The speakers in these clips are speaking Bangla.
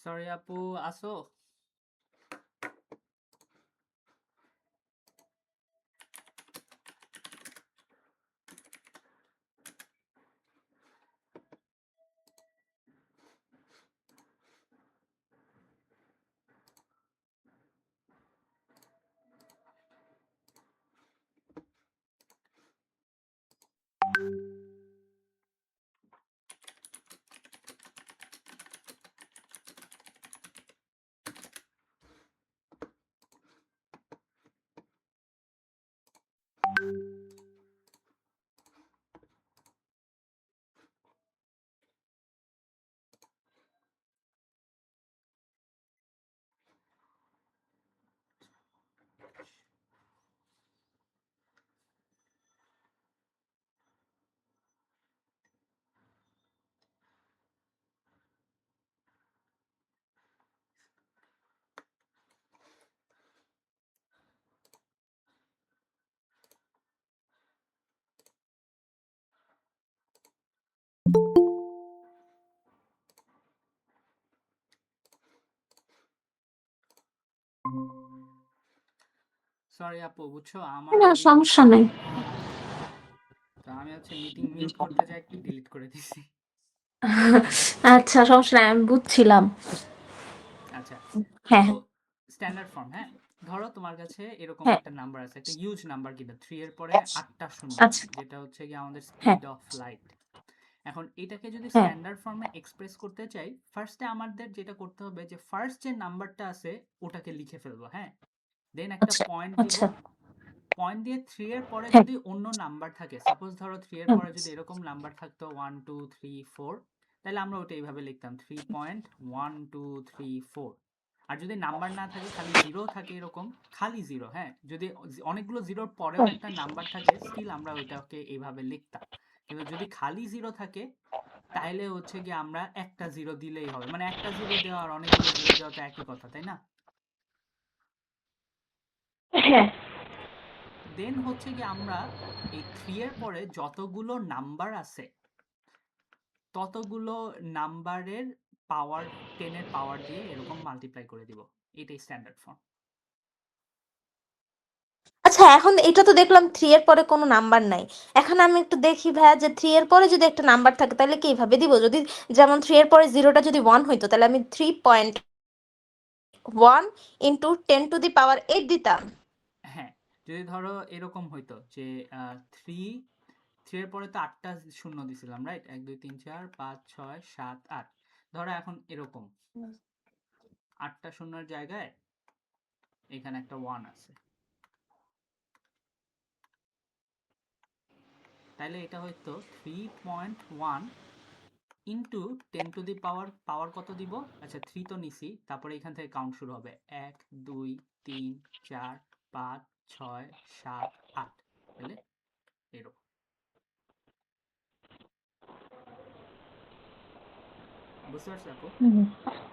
সরি আপু, আসো? সরি আপু, বুঝছো আমার না, ওই সমস্যা নাই। তো আমি হচ্ছে মিটিং মিউট করতে যাই একটু ডিলিট করে দিছি। আচ্ছা, সমস্যা নাই, আমি বুঝছিলাম। আচ্ছা, তো হ্যাঁ, স্ট্যান্ডার্ড ফর্ম, হ্যাঁ। ধরো তোমার কাছে এরকম হ্যাঁ, একটা নাম্বার আছে, একটা ইউজ নাম্বার, কিন্তু 3 এর পরে আচ্ছা, 8টা শূন্য, আচ্ছা, যেটা হচ্ছে কি আমাদের হ্যাঁ, স্পিড অফ লাইট। এখন এটাকে যদি হ্যাঁ, স্ট্যান্ডার্ড ফর্মে এক্সপ্রেস করতে চাই, ফার্স্টে আমাদের যেটা করতে হবে যে ফার্স্ট যে নাম্বারটা আছে ওটাকে লিখে ফেলবো, হ্যাঁ। দেন একটা আচ্ছা, পয়েন্ট দিব। আচ্ছা, পয়েন্ট দিয়ে 3 এর পরে হ্যাঁ, যদি অন্য নাম্বার থাকে, সাপোজ ধরো 3 এর হ্যাঁ, পরে যদি এরকম নাম্বার থাকতো 1 2 3 4, তাহলে আমরা ওটা এইভাবে লিখতাম 3.1 2 3 4। আর যদি নাম্বার না থাকে, খালি জিরো থাকে, এরকম খালি জিরো, হ্যাঁ, যদি অনেকগুলো জিরোর পরেও হ্যাঁ, একটা নাম্বার থাকে, স্টিল আমরা ওইটাকে এইভাবে লিখতাম। কিন্তু যদি খালি জিরো থাকে, তাইলে হচ্ছে কি আমরা একটা জিরো দিলেই হবে, মানে একটা জিরো দেওয়া আর অনেকগুলো জিরো দেওয়া তো একই কথা, তাই না? হ্যাঁ। দেন হচ্ছে কি আমরা এই 3 এর পরে যতগুলো নাম্বার আছে, ততগুলো নাম্বারের পাওয়ার, 10 এর পাওয়ার দিয়ে এরকম মাল্টিপ্লাই করে দিব। এটাই স্ট্যান্ডার্ড ফর্ম। আচ্ছা, এখন এটা তো দেখলাম 3 এর পরে কোনো নাম্বার নাই। এখন আমি একটু দেখি ভাইয়া, যে 3 এর পরে যদি একটা নাম্বার থাকে তাহলে কি এভাবে দিব? যদি যেমন 3 এর পরে 0 টা যদি 1 হইতো, তাহলে আমি 3.1 into 10 to the power 8 দিতাম। হ্যাঁ, যদি ধরো এরকম হইতো যে 3 3 এর পরে তো 8টা শূন্য দিছিলাম, রাইট? 1 2 3 4 5 6 7 8। ধরো এখন এরকম 8টা শূন্যের জায়গায় এখানে একটা 1 আছে, তাইলে এটা হয়তো 3.1 ইন্টু 10 টু দি পাওয়ার, পাওয়ার কত দিব? আচ্ছা, 3 তো নিছি, তারপরে এখান থেকে কাউন্ট শুরু হবে 1 2 3 4 5 6 7 8, তাহলে এরকম। বুঝতে পারছো আপু? হুম,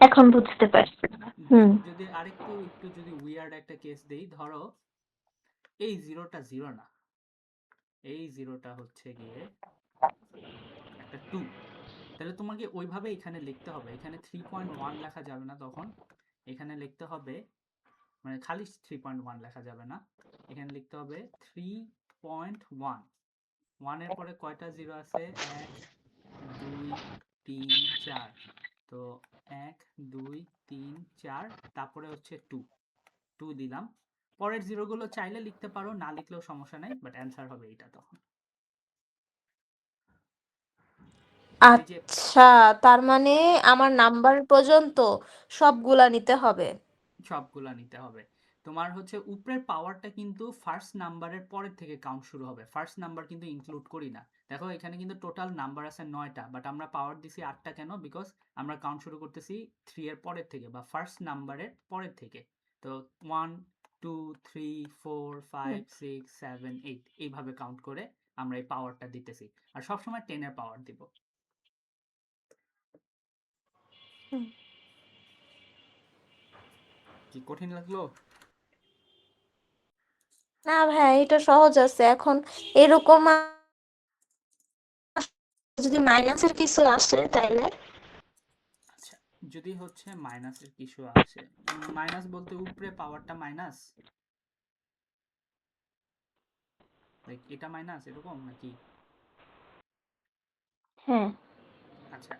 এখন বুঝতে পারছি। হুম, যদি আরেকটু একটু যদি উইয়ার্ড একটা কেস দেই, ধরো এই জিরোটা জিরো না, এই জিরোটা হচ্ছে গিয়ে একটা 2, তাহলে তোমাকে ওইভাবে এখানে লিখতে হবে। এখানে 3.1 লেখা যাবে না তখন, এখানে লিখতে হবে, মানে খালি 3.1 লেখা যাবে না, এখানে লিখতে হবে 3.1। 1 এর পরে কয়টা জিরো আছে? 1 2 3 4। তো 1 2 3 4, তারপরে হচ্ছে 2, 2 দিলাম। পরের জিরোগুলো চাইলে লিখতে পারো, না লিখলেও সমস্যা নাই, বাট অ্যান্সার হবে এটা তখন। তো এই যে আচ্ছা, তার মানে আমার নাম্বার পর্যন্ত সবগুলা নিতে হবে। সবগুলা নিতে হবে। তোমার হচ্ছে উপরের পাওয়ারটা কিন্তু ফার্স্ট নাম্বারের পরের থেকে কাউন্ট শুরু হবে, ফার্স্ট নাম্বার কিন্তু ইনক্লুড করি না। দেখো এখানে কিন্তু টোটাল নাম্বার আছে 9টা, বাট আমরা পাওয়ার দিছি 8টা, কেন? বিকজ আমরা কাউন্ট শুরু করতেছি 3 এর পরের থেকে, বা ফার্স্ট নাম্বারের পরের থেকে। তো 1 2 3 4 হুম, 5 6 7 8 এইভাবে কাউন্ট করে আমরা এই পাওয়ারটা দিতেছি। আর সবসময় 10 এর পাওয়ার দিব। হুম। কি কঠিন লাগলো? না ভাই, এটা সহজ আছে। এখন এরকম যদি মাইনাসের কিছু আসে তাইলে আচ্ছা, যদি হচ্ছে মাইনাসের কিছু আসে, মাইনাস বলতে উপরে পাওয়ারটা মাইনাস, লাইক এটা মাইনাস এরকম নাকি? হ্যাঁ আচ্ছা,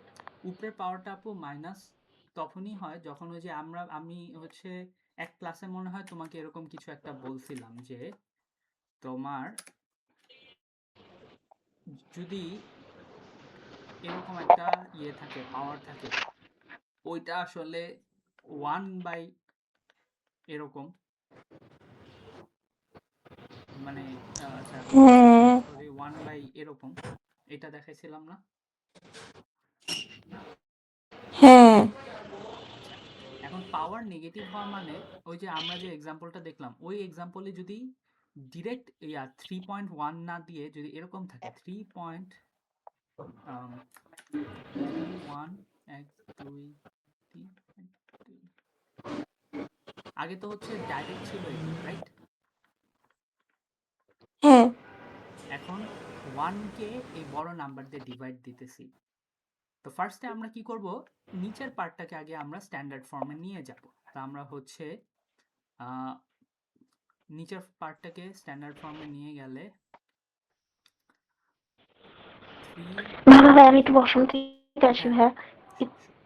উপরের পাওয়ারটা আপু মাইনাস তখনই হয় যখন ওই যে আমি হচ্ছে এক ক্লাসে মনে হয় তোমাকে এরকম কিছু একটা বলছিলাম যে তোমার যদি এরকম একটা ইয়ে থাকে, পাওয়ার থাকে, ওইটা আসলে 1/, এরকম, মানে আচ্ছা হ্যাঁ সরি 1/, এরকম, এটা দেখাইছিলাম না? হ্যাঁ আচ্ছা, এখন পাওয়ার নেগেটিভ হওয়া মানে ওই যে আমরা যে এক্সাম্পলটা দেখলাম ওই এক্সাম্পলে যদি ডিরেক্ট 3.1 না দিয়ে যদি এরকম থাকে 3.1, 1 2 3, 1 2, আগে তো হচ্ছে ডাইরেক্ট ছিল এগুলো, রাইট? হ্যাঁ এখন 1 কে এই বড় নাম্বার দিয়ে ডিভাইড দিতেছি। তো ফার্স্টে আমরা কি করব, নিচের পার্টটাকে আগে আমরা স্ট্যান্ডার্ড ফর্মে নিয়ে যাব। তো আমরা হচ্ছে নিচের পার্টটাকে স্ট্যান্ডার্ড ফর্মে নিয়ে গেলে 3, ভালো ভাই আমি একটু ওয়াশরুম থেকে আসি হ্যাঁ ভাইয়া শিওর শিওর।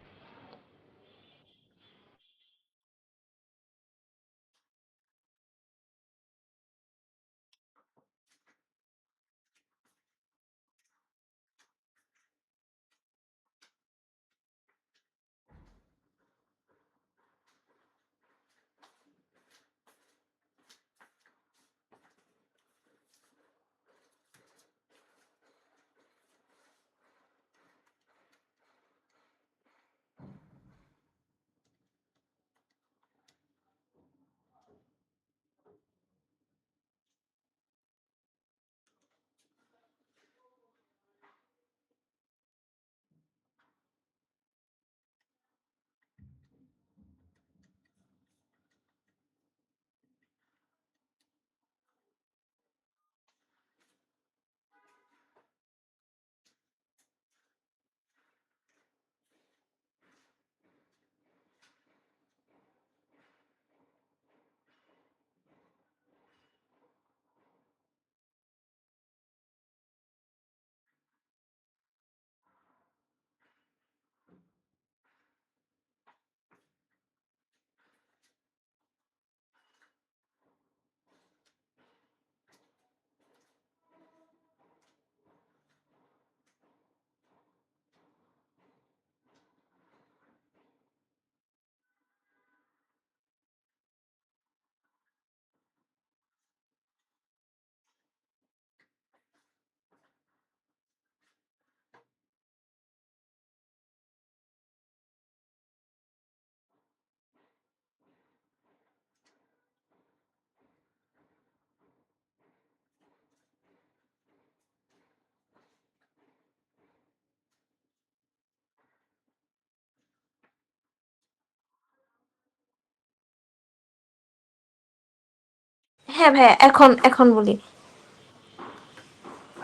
হ্যাঁ ভাইয়া এখন এখন বলি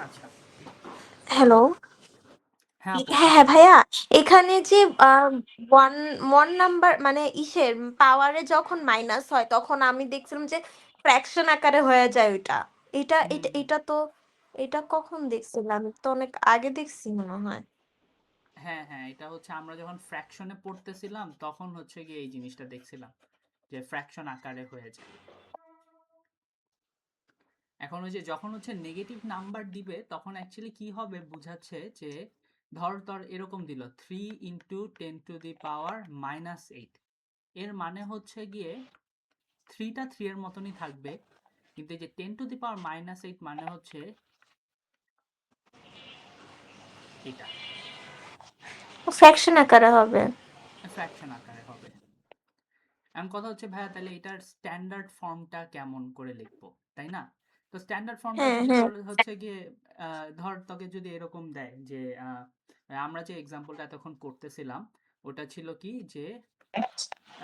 আচ্ছা, হ্যালো হ্যাঁ আপু হ্যাঁ হ্যাঁ বলেন। ভাইয়া এখানে যে ওয়ান ওয়ান নাম্বার মানে ইসের পাওয়ারে যখন মাইনাস হয় তখন আমি দেখছিলাম যে ফ্র্যাকশন আকারে হয়ে যায় ওইটা এটা হুম এটা হুম। এটা তো এটা কখন দেখছিলাম তো অনেক আগে দেখছি মনে হয় হ্যাঁ হ্যাঁ, এটা হচ্ছে আমরা যখন ফ্র্যাকশনে পড়তেছিলাম তখন হচ্ছে গিয়ে এই জিনিসটা দেখছিলাম যে ফ্র্যাকশন আকারে হয়ে যায়। এখন ওই যে যখন হচ্ছে নেগেটিভ নাম্বার দিবে তখন অ্যাকচুয়ালি কি হবে বুঝাচ্ছে যে ধর এরকম দিল 3 × 10⁻⁻8, এর মানে হচ্ছে গিয়ে 3টা 3 এর মতনই থাকবে, কিন্তু এই যে 10⁻⁻8 মানে হচ্ছে এটা ফ্র্যাকশন আকারে হবে ফ্র্যাকশন আকারে হবে। এখন কথা হচ্ছে ভাইয়া তাহলে এটার স্ট্যান্ডার্ড ফর্মটা কেমন করে লিখবো, তাই না? তো স্ট্যান্ডার্ড ফর্মটা হ্যাঁ যদি হ্যাঁ ধর হচ্ছে গিয়ে ধর তোকে যদি এরকম দেয় যে আমরা যে এক্সাম্পলটা এতক্ষণ করতেছিলাম ওটা ছিল কি যে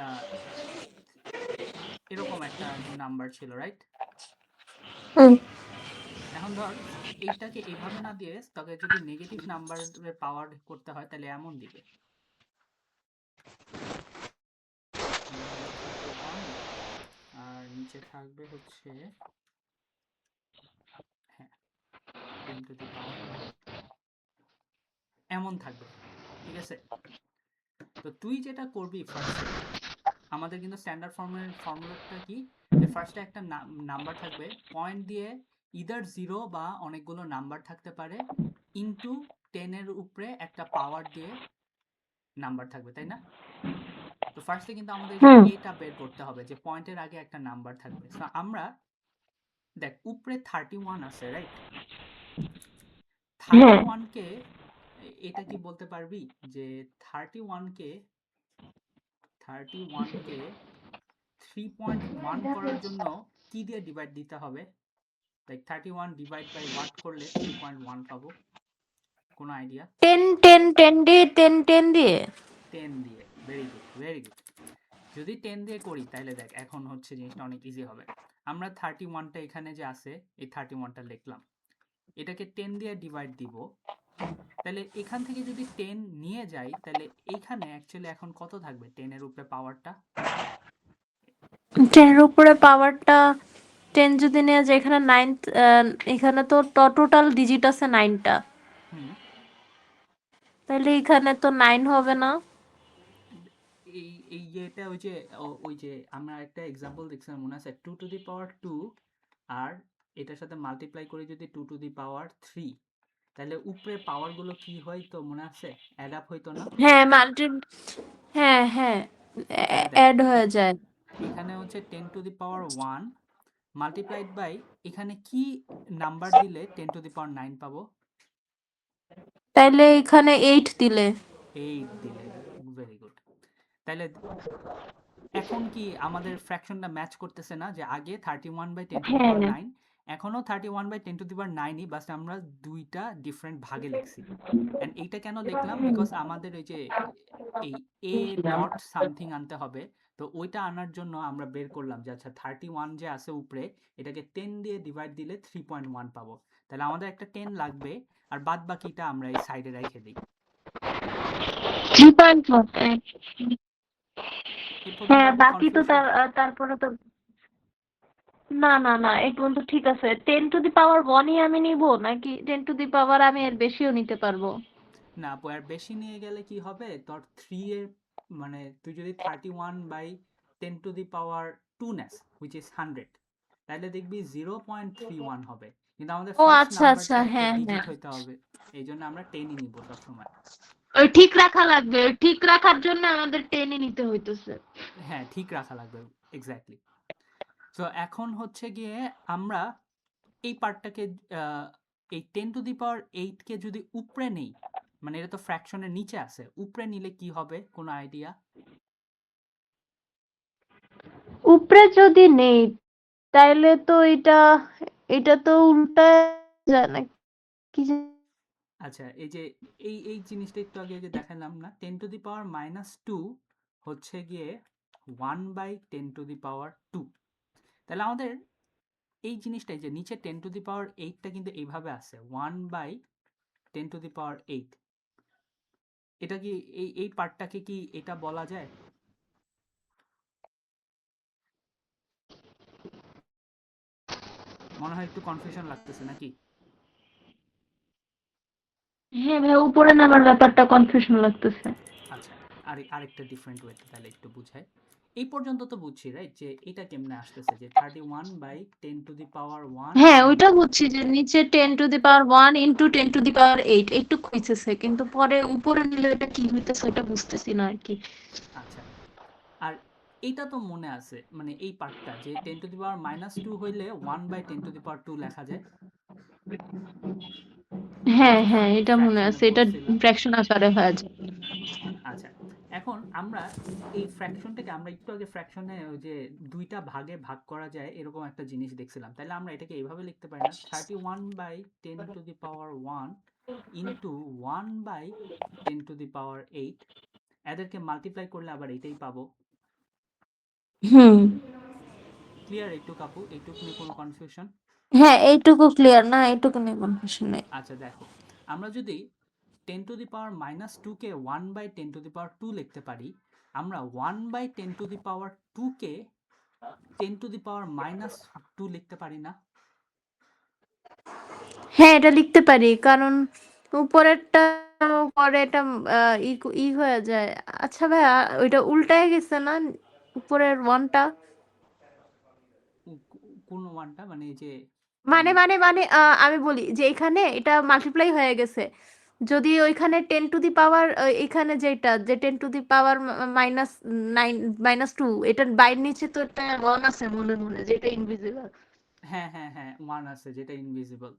আহ, এরকম একটা নাম্বার ছিল, রাইট? হুম এখন ধর এইটাকে এভাবে না দিয়ে তোকে যদি নেগেটিভ নাম্বারের পাওয়ার করতে হয় তাহলে এমন দিবে, নিচে থাকবে 1 আর নিচে থাকবে হচ্ছে হ্যাঁ 10 টু দি পাওয়ার 9 এমন থাকবে, ঠিক আছে? তো তুই যেটা করবি ফার্স্টে, আমাদের কিন্তু স্ট্যান্ডার্ড ফর্মুলাটা কি, যে ফার্স্টে একটা নাম্বার থাকবে, পয়েন্ট দিয়ে ইদার 0 বা অনেকগুলো নাম্বার থাকতে পারে, ইনটু 10 এর উপরে একটা পাওয়ার দিয়ে নাম্বার থাকবে, তাই না? তো ফার্স্টে কিন্তু আমাদের যে এটা বের করতে হবে যে পয়েন্টের আগে একটা নাম্বার থাকবে। সো আমরা দেখ উপরে 31 আছে, রাইট? 31 কে এটা কি বলতে পারবি যে 31 কে 3.1 করার জন্য কি দিয়ে ডিভাইড দিতে হবে? লাইক 31 ডিভাইড বাই হোয়াট করলে 3.1 পাবো? কোনো আইডিয়া? 10 দিয়ে 10 দিয়ে 10 দিয়ে। Very good, very good. যদি 10 দিয়ে করি তাহলে দেখ এখন হচ্ছে জিনিসটা অনেক ইজি হবে। আমরা 31টা এখানে যে আছে এই 31টা লিখলাম, এটাকে 10 দিয়ে ডিভাইড দিব, তাহলে এখান থেকে যদি 10 নিয়ে যাই তাহলে এইখানে অ্যাকচুয়ালি এখন কত থাকবে 10 এর উপরে পাওয়ারটা? 10 এর উপরে পাওয়ারটা 10 যদি নেওয়া যায়, এখানে 9, এখানে তো টোটাল ডিজিট আছে 9টা, হুম তাহলে এখানে তো 9 হবে না। এই এই যেটা ওই যে আমরা একটা এক্সাম্পল দেখছিলাম মনে আছে, 2 টু দি পাওয়ার 2 আর এটার সাথে মাল্টিপ্লাই করে যদি 2 টু দি পাওয়ার 3, তাহলে উপরে পাওয়ার গুলো কি হয় তো মনে আছে? অ্যাড আপ হইতো না? হ্যাঁ হ্যাঁ তাহলে দেখ অ্যাড হয়ে যায়। এখানে হচ্ছে 10 to the power 1 multiplied by এখানে কি নাম্বার দিলে 10 টু দি পাওয়ার 9 পাবো? তাইলে এখানে 8 দিলে। 8 দিলে। Very good. তাহলে এখন কি আমাদের ফ্র্যাকশনটা ম্যাচ করতেছে না, যে আগে 31 বাই 10 টু দি পাওয়ার 9, এখনো 31 বাই 10 টু দি পাওয়ার 9ই, বাস আমরা দুইটা ডিফারেন্ট ভাগে লিখছি। এন্ড এইটা কেন লিখলাম, বিকজ আমাদের ওই যে এই এ ডট সামথিং আনতে হবে, তো ওইটা আনার জন্য আমরা বের করলাম যে আচ্ছা 31 যে আছে উপরে, এটাকে 10 দিয়ে ডিভাইড দিলে 3.1 পাবো, তাহলে আমাদের একটা 10 লাগবে, আর বাদ বাকিটা আমরা এই সাইডে রেখে দিই। 3.1। এই পর্যন্ত হ্যাঁ, কি বাকি তো কনফিউশন? তারপরে তো না এই পর্যন্ত ঠিক আছে। 10 টু দি পাওয়ার 1ই আমি নিব, নাকি 10 টু দি পাওয়ার আমি এর বেশিও নিতে পারবো? না আপু, আর বেশি নিয়ে গেলে কি হবে তোর 3 এর, মানে তুই যদি 31 বাই 10 টু দি পাওয়ার 2 নেস হুইচ ইজ 100, তাহলে দেখবি 0.31 হবে, কিন্তু আমাদের ও ফার্স্ট আচ্ছা নাম্বারটা আচ্ছা, একটা হ্যাঁ ডিজিট হইতে হবে, এই জন্য আমরা 10ই নিব সবসময়। ওই ঠিক রাখা লাগবে, ওই ঠিক রাখার জন্য আমাদের 10ই নিতে হইতেছে। হ্যাঁ ঠিক রাখা লাগবে, এক্স্যাক্টলি। সো এখন হচ্ছে গিয়ে আমরা এই পার্টটাকে, এই 10 টু দি পাওয়ার 8 কে যদি উপরে নেই, মানে এটা তো ফ্র্যাকশনের নিচে আছে, উপরে নিলে কি হবে কোনো আইডিয়া? উপরে যদি নেই তাইলে তো এটা তো উল্টা যায় না কি আচ্ছা এই যে এই জিনিসটা একটু আগে যে দেখালাম না, 10 টু দি পাওয়ার -2 হচ্ছে গিয়ে 1 বাই 10 টু দি পাওয়ার 2, তাহলে আমাদের এই জিনিসটাই যে নিচে 10 টু দি পাওয়ার 8টা কিন্তু এইভাবে আছে 1 বাই 10 টু দি পাওয়ার 8, এটা কি এই পার্টটাকে কি এটা বলা যায়? মনে হয় একটু কনফিউশন লাগতেছে নাকি? হ্যাঁ ভাই, উপরে নামার ব্যাপারটা কনফিউশন লাগতেছে। আচ্ছা, আরেকটা ডিফারেন্ট ওয়েতে তাহলে একটু বুঝাই। এই পর্যন্ত তো বুঝছি রাইট, যে এটা কেমনে আসতেছে যে 31 বাই 10 টু দি পাওয়ার 1 হ্যাঁ, ওইটা ইনটু। বুঝছি যে নিচে 10 to the power 1 into 10 to the power 8 একটু হইতেছে, কিন্তু পরে উপরে নিলে এটা কি হইতেছে ওটা বুঝতেছি না আর কি। আচ্ছা, আর এইটা তো মনে আছে, মানে এই পার্টটা যে 10 টু দি পাওয়ার -2 হইলে 1 বাই 10 টু দি পাওয়ার 2 লেখা যায়, আমরা যে হ্যাঁ এটা মনে ফ্র্যাকশনে আছে, এটা পড়ছিলাম। ফ্র্যাকশন আকারে হয় যায়। আচ্ছা, এখন আমরা এই ফ্র্যাকশনটাকে, আমরা একটু আগে ফ্র্যাকশনে ওই যে দুইটা ভাগে ভাগ করা যায় এরকম একটা জিনিস দেখছিলাম, তাহলে আমরা এটাকে এইভাবে লিখতে পারি না, 31 by 10 to the power 1 into 1 by 10 to the power 8, এদেরকে মাল্টিপ্লাই করলে আবার এটাই পাবো। হুম। ক্লিয়ার এইটুক আপু? এইটুক নিয়ে কোনো কনফিউশন? হ্যাঁ, এইটুকু ক্লিয়ার না, এইটুকু নিয়ে কনফিউশন নেই। আচ্ছা দেখো, আমরা যদি 10⁻² কে 1/10⁻² লিখতে পারি, আমরা 1/10⁻² কে 10⁻² লিখতে পারি না? হ্যাঁ, এটা লিখতে পারি, কারণ উপরেরটা পরে এটা ই হয়ে যায়। আচ্ছা ভাইয়া, ওইটা উল্টায় গেছে না উপরের ওয়ানটা? কোন ওয়ানটা, মানে এই যে মানে মানে মানে আমি বলি যে এখানে এটা মাল্টিপ্লাই হয়ে গেছে। যদি ওইখানে 10 টু দি পাওয়ার, এখানে যে 10 টু দি পাওয়ার -9 -2, এটার বাইরের নিচে তো একটা ওয়ান আছে মনে মনে, যেটা ইনভিজিবল। হ্যাঁ হ্যাঁ হ্যাঁ, ওয়ান আছে যেটা ইনভিজিবল,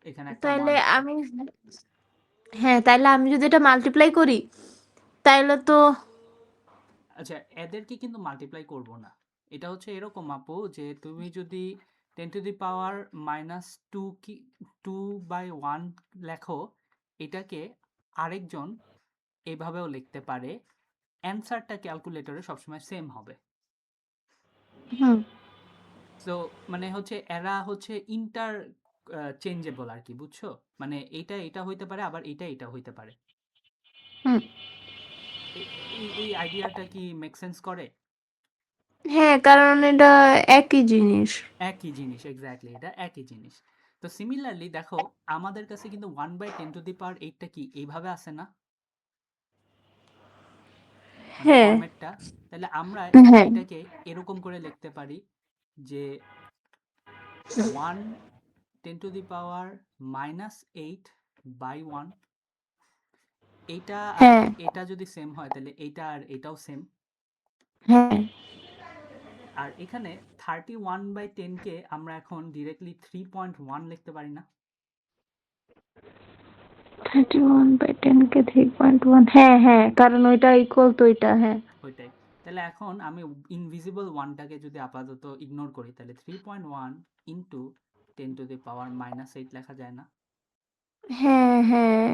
এখানে একটা ওয়ান তাইলে আছে। আমি, হ্যাঁ, তাইলে আমি যদি এটা মাল্টিপ্লাই করি তাইলে তো, আচ্ছা, এদেরকে কিন্তু মাল্টিপ্লাই করব না। এটা হচ্ছে এরকম আপু, যে তুমি যদি 10⁻² কি 2/1 লেখো, এটাকে আরেকজন এভাবেও লিখতে পারে, অ্যান্সারটা ক্যালকুলেটরে সবসময় সেম হবে। হুম সো মানে হচ্ছে এরা হচ্ছে ইন্টার চেঞ্জেবল আর কি, বুঝছো? মানে এটা হইতে পারে, আবার এটা হইতে পারে। হুম এই আইডিয়াটা কি মেক সেন্স করে? হ্যাঁ, কারণ এটা একই জিনিস। একই জিনিস, এক্স্যাক্টলি, এটা একই জিনিস। তো সিমিলারলি দেখো, আমাদের কাছে কিন্তু 1/10⁸ কি এইভাবে আসে না, মানে হ্যাঁ ফরম্যাটটা। তাহলে আমরা হ্যাঁ এটাকে এরকম করে লিখতে পারি যে 1/10⁻⁻8/1। এইটা আর হ্যাঁ এটা যদি সেম হয়, তাহলে এইটা আর এটাও সেম। হ্যাঁ, আর এখানে 31/10 কে আমরা এখন ডিরেক্টলি 3.1 লিখতে পারি না? 31/10 কে 3.1, হ্যাঁ হ্যাঁ, কারণ ওইটা ইকুয়াল তো ওইটা, হ্যাঁ। ওইটাই। তাহলে এখন আমি ইনভিজিবল ওয়ানটাকে যদি আপাতত ইগনোর করি, তাহলে 3.1 ইন্টু 10⁻⁻8 লেখা যায় না? হ্যাঁ হ্যাঁ,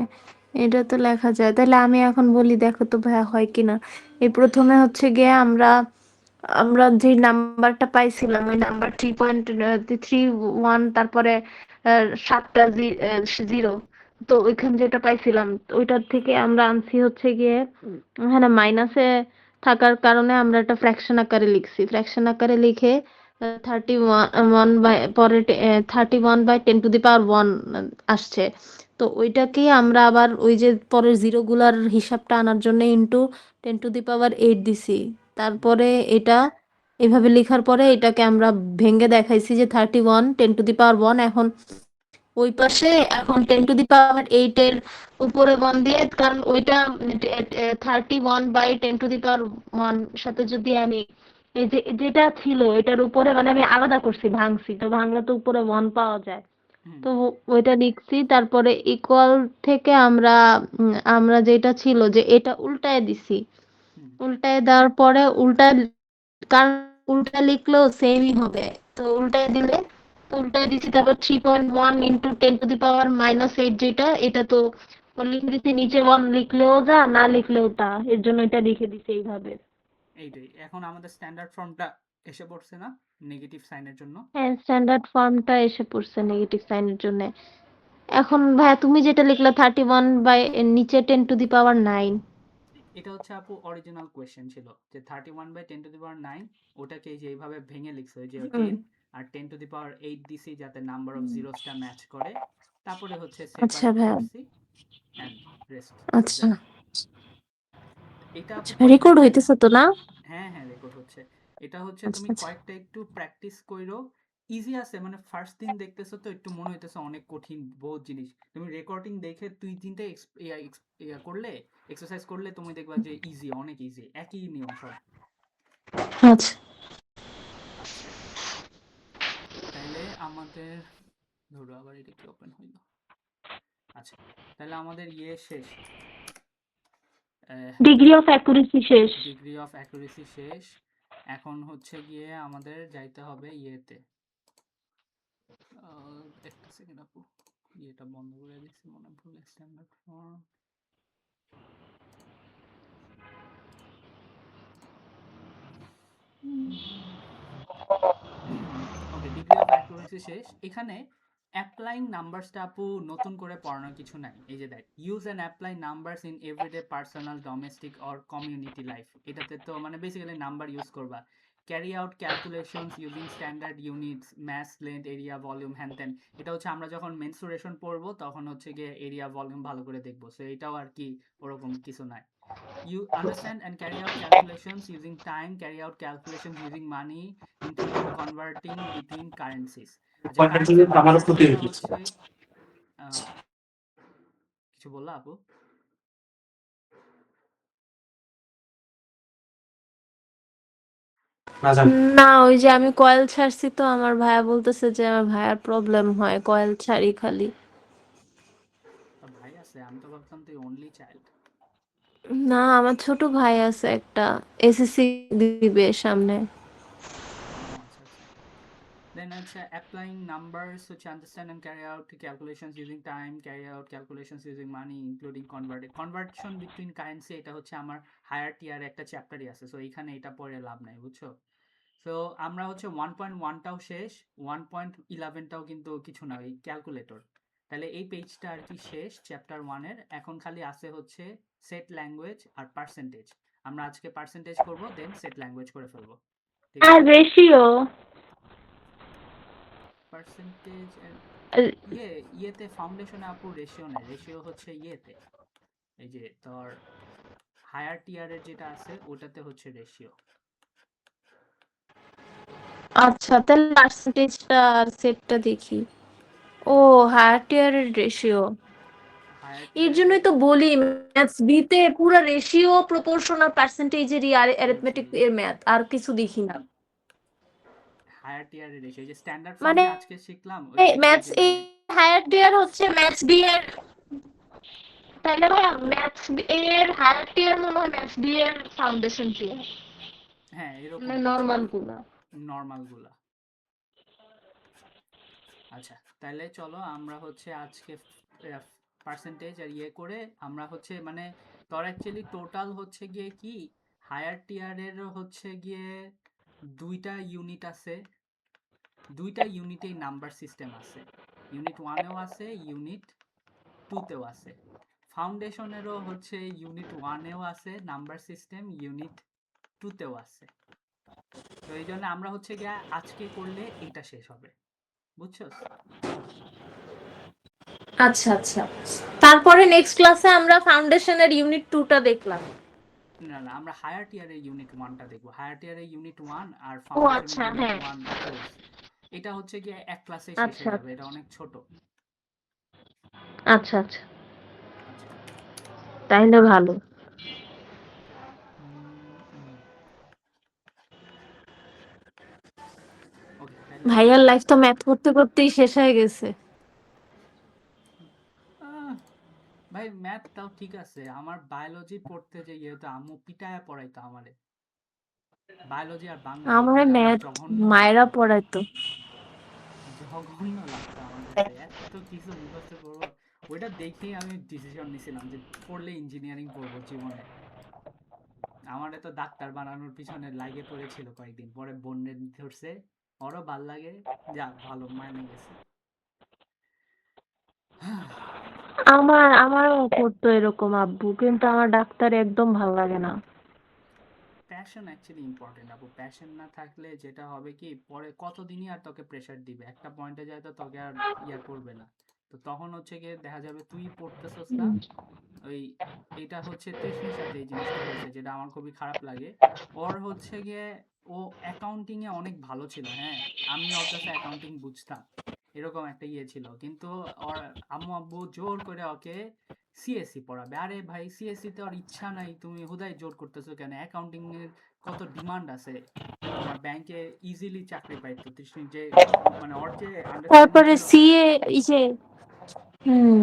এটা তো লেখা যায়। তাহলে আমি এখন বলি, দেখো তো ভাইয়া হয় কিনা। এই প্রথমে হচ্ছে গিয়ে আমরা আমরা যে নাম্বারটা পাইছিলাম, ওই নাম্বার 3.31, তারপরে 7টা জিরো। তো ওইখানে যেটা পাইছিলাম ওইটার থেকে আমরা আনছি হচ্ছে গিয়ে, হ্যাঁ, মাইনাসে থাকার কারণে আমরা একটা ফ্র্যাকশন আকারে লিখছি। ফ্র্যাকশন আকারে লিখে 31/10 আসছে। তো ওইটাকেই আমরা আবার ওই যে পরের জিরো গুলার হিসাবটা আনার জন্য ইন্টু 10⁸8 দিছি। হুম তারপরে এটা এভাবে লেখার পরে এটাকে আমরা ভেঙে দেখাইছি যে 31 10⁻1। এখন ওই পাশে এখন 10⁸8 এর উপরে 1 দিয়ে, কারণ ওইটা 31/10⁻1 সাথে যদি আমি এই যে যেটা ছিল এটার উপরে, মানে আমি আলাদা করছি, ভাঙছি, তো ভাঙলে তো উপরে 1 পাওয়া যায়। হুম তো ওইটা লিখছি, তারপরে ইকুয়াল থেকে আমরা যেটা ছিল যে এটা উল্টায় দিছি। হুম উল্টায় দেওয়ার পরে কারণ উল্টা লিখলেও সেমই হবে, তো উল্টায় দিলে, তো উল্টায় দিছি। তারপর 3.1 ইন্টু 10⁻−8, যেটা এটা তো লিখে দিছি নিচে, 1 লিখলেও যা, না লিখলেও তা, এর জন্য এটা লিখে দিছি এইভাবে। এইটাই এখন আমাদের স্ট্যান্ডার্ড ফর্মটা এসে পড়ছে না, নেগেটিভ সাইনের জন্য? হ্যাঁ, স্ট্যান্ডার্ড ফর্মটা এসে পড়ছে নেগেটিভ সাইনের জন্য। এখন ভাইয়া তুমি যেটা লিখলা 31 বাই নিচে 10⁻9। এটা হচ্ছে আপু অরিজিনাল কোয়েশ্চেন ছিল, যে 31/10⁹, ওটাকে যে এইভাবে ভেঙে লিখছে, ওই যে হুম 10 আর 10⁸ দিছি যাতে নাম্বার অফ জিরোসটা ম্যাচ করে, তারপরে হচ্ছে আচ্ছা সেপারেট ভাইয়া, করছি অ্যান্ড রেস্ট ইজ আচ্ছা দ্যাট। এটা আপু আচ্ছা, কয়েকটা রেকর্ড হইতেছে তো না? হ্যাঁ হ্যাঁ, রেকর্ড হচ্ছে। এটা হচ্ছে আচ্ছা তুমি আচ্ছা। কয়েকটা একটু প্র্যাকটিস কইরো, ইজি আছে। মানে ফার্স্ট দিন দেখতেছো তো একটু মনে হইতেছে অনেক কঠিন বহুত জিনিস, তুমি রেকর্ডিং দেখে 2-3টা করলে, এক্সারসাইজ করলে, তুমি দেখবা যে ইজি, অনেক ইজি, একই নিয়ম সব। আচ্ছা, আচ্ছা, তাইলে আমাদের, ধরো আবার এটা কি ওপেন হইলো। আচ্ছা, তাহলে আমাদের শেষ, ডিগ্রি অফ অ্যাকুরেসি শেষ। ডিগ্রি অফ অ্যাকুরেসি শেষ। এখন হচ্ছে গিয়ে আমাদের যাইতে হবে ইয়েতে। একটা সেকেন্ড আপু, ইয়েটা বন্ধ করে দিচ্ছি মনে ভুলে, standard form. Okay, degree of accuracy শেষ। এখানে অ্যাপ্লাইং নাম্বারসটা আপু নতুন করে পড়ানোর কিছু নাই। এই যে দেখ, use and apply numbers in everyday personal domestic or community life. এটাতে তো মানে বেসিক্যালি নাম্বার ইউজ করবা। Carry out calculations using standard units, mass, length, area, volume, হ্যান ত্যান। এটা হচ্ছে আমরা যখন মেনসুরেশন পড়বো তখন হচ্ছে গিয়ে এরিয়া ভলিউম ভালো করে দেখবো। সো এটাও আর কি ওরকম কিছু নাই। You understand and carry out calculations using time, carry out calculations using money, including converting between currencies. আচ্ছা, কারেন্সি কনভার্সনটা হচ্ছে আহ, কিছু বললা আপু? না, ওই যে আমি কয়েল ছাড়ছি তো আমার ভাইয়া বলতেছে যে আমার ভাইয়ার প্রবলেম হয় কয়েল ছাড়ি খালি। তোর ভাই আছে? আমি তো ভাবতাম তুই অনলি চাইল্ড। না, আমার ছোট ভাই আছে একটা, এসএসসি দিবে সামনে। ও আচ্ছা আচ্ছা। Then হচ্ছে applying numbers হচ্ছে understand and carry out calculations using time, carry out calculations using money, including conversion between currency। এটা হচ্ছে আমার হায়ার টিয়ার একটা চ্যাপ্টারই আছে, সো এখানে এটা পড়ে লাভ নাই, বুঝছো? সো আমরা হচ্ছে 1.1টাও শেষ, 1.11টাও কিন্তু কিছু না, ওই ক্যালকুলেটর। তাহলে এই পেজটা আর কি শেষ চ্যাপ্টার 1-এর। এখন খালি আছে হচ্ছে সেট ল্যাঙ্গুয়েজ আর পার্সেন্টেজ। আমরা আজকে পার্সেন্টেজ করব, দেন সেট ল্যাঙ্গুয়েজ করে ফেলবো, ঠিক আর আছে? রেশিও পার্সেন্টেজ ইয়েতে ফাউন্ডেশনে আপু রেশিও নেই, রেশিও হচ্ছে ইয়েতে, এই যে তোর হায়ার টিয়ারের যেটা আছে ওটাতে হচ্ছে রেশিও। আচ্ছা, তাহলে পার্সেন্টেজটা আর সেটটা দেখি। ও, হায়ার টিয়ারের রেশিও। হায়ার এর টিয়ারে জন্যই তো বলি ম্যাথস বিতে পুরো রেশিও প্রপোর্শনাল পার্সেন্টেজেরই আর এই যে অ্যারিথমেটিক এর ম্যাথ আর কিছু দেখি না। হায়ার টিয়ারের রেশিও, এই যে স্ট্যান্ডার্ড ফর্ম মানে যে আজকে শিখলাম ওইটা থেকে ম্যাথস যেটা এ হায়ার টিয়ার হচ্ছে ম্যাথস বি এর, তাহলে ভাইয়া ম্যাথস এর হায়ার টিয়ার মনে হয় ম্যাথস বি এর ফাউন্ডেশন টিয়ার, হ্যাঁ এরকম মানে কিছু, নরমাল গুলা। নর্মাল গুলা। আচ্ছা তাহলে চলো আমরা হচ্ছে আজকে পার্সেন্টেজ আর ইয়ে করে আমরা হচ্ছে মানে তোর অ্যাকচুয়ালি টোটাল হচ্ছে গিয়ে কি, হায়ার টিয়ারের হচ্ছে গিয়ে 2টা ইউনিট আছে, 2টা ইউনিটেই নাম্বার সিস্টেম আছে। ইউনিট 1-এও আছে, ইউনিট 2-তেও আছে। ফাউন্ডেশনেরও হচ্ছে ইউনিট 1-এও আছে নাম্বার সিস্টেম, ইউনিট 2-তেও আছে। তো এই জন্য আমরা হচ্ছে গিয়ে আজকে করলে এটা শেষ হবে, বুঝছস? আচ্ছা আচ্ছা, তারপরে নেক্সট ক্লাসে আমরা ফাউন্ডেশনের ইউনিট 2টা দেখলাম। না না, আমরা হায়ার টিয়ারের ইউনিট 1টা দেখবো। হায়ার টিয়ারের ইউনিট 1 আর ও ফাউন্ডেশনের আচ্ছা, ইউনিট হ্যাঁ। 1 কোর্স, এটা হচ্ছে গিয়ে এক ক্লাসে শেষ আচ্ছা হয়ে যাবে, এটা অনেক ছোট। আচ্ছা আচ্ছা, আচ্ছা তাইলে ভালো। ওকে তাহলে ভাইয়ার লাইফ তো ম্যাথ করতে করতেই শেষ হয়ে গেছে। আহ, ভাই ম্যাথ তাও ঠিক আছে, আমার বায়োলজি পড়তে যে ইয়ে হতো আম্মু পিটায়া পড়াইতো আমারে, বায়োলজি আর বাংলা এই আমার দুইটা আমার ম্যাথ জঘন্য মায়েরা লাগতো, পড়াইতো। জঘন্য লাগতো আমার কাছে, এত কিছু মুখস্থ করবো। ওইটা দেখেই আমি ডিসিশন নিছিলাম যে পড়লে ইঞ্জিনিয়ারিং পড়বো জীবনে। আমারে তো ডাক্তার বানানোর পিছনে লাগে পড়েছিল কয়েকদিন, পরে বন্যে ধরছে, ওরও ভাল লাগে, যা ভালো মানে গেছে। আমারও করতো এরকম আব্বু, কিন্তু আমার ডাক্তার একদম ভাল লাগে না। প্যাশন অ্যাকচুয়ালি ইম্পর্টেন্ট আপু, প্যাশন না থাকলে যেটা হবে কি পরে কতদিনই আর তোকে প্রেশার দিবে, একটা পয়েন্টে যায় তো তোকে আর ইয়ার করবে না। তো তখন হচ্ছে গিয়ে দেখা যাবে তুই পড়তেছস না, ওই এটা হচ্ছে তৃষ্ণির সাথে এই জিনিসটা হয়েছে, যেটা আমার খুবই খারাপ লাগে। ওর হচ্ছে গিয়ে ও অ্যাকাউন্টিং এ অনেক ভালো ছিল, হ্যাঁ আমি ওর কাছে অ্যাকাউন্টিং বুঝতাম, এরকম একটা ইয়ে ছিল, কিন্তু ওর আম্মু আব্বু জোর করে ওকে সিএসসি পড়াবে। আরে ভাই সিএসসি তে ওর ইচ্ছা নাই, তুমি হুদাই জোর করতেছো কেন? অ্যাকাউন্টিং এর কত ডিমান্ড আছে, তোমার ব্যাংকে ইজিলি চাকরি পাইতো তৃষ্ণি, যে মানে ওর যে আন্ডারস্ট্যান্ডিং তারপরে ছিল। সিএ, এই যে হুম,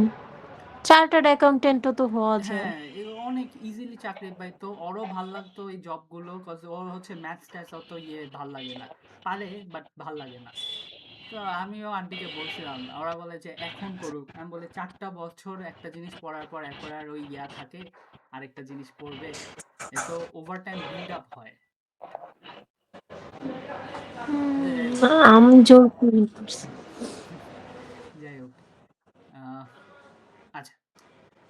চার্টার্ড অ্যাকাউন্টেন্টও তো হওয়া যায়। হ্যাঁ অনেক ইজিলি চাকরি পাইতো, ওরও ভাল লাগতো এই জবগুলো, কজ ওর হচ্ছে ম্যাথস ট্যাথস অত ইয়ে ভাল লাগে না, পারে বাট ভাল লাগে না। তো আমিও আন্টিকে বলছিলাম, ওরা বলে যে এখন করুক, আমি বলে 4টা বছর একটা জিনিস পড়ার পর এরপর আর ওই ইয়া থাকে আরেকটা জিনিস পড়বে, এ তো ওভার টাইম বিল্ড আপ হয়। আচ্ছা, যাই হোক। আমি জোর করে করছি। যাই হোক। আহ, আচ্ছা,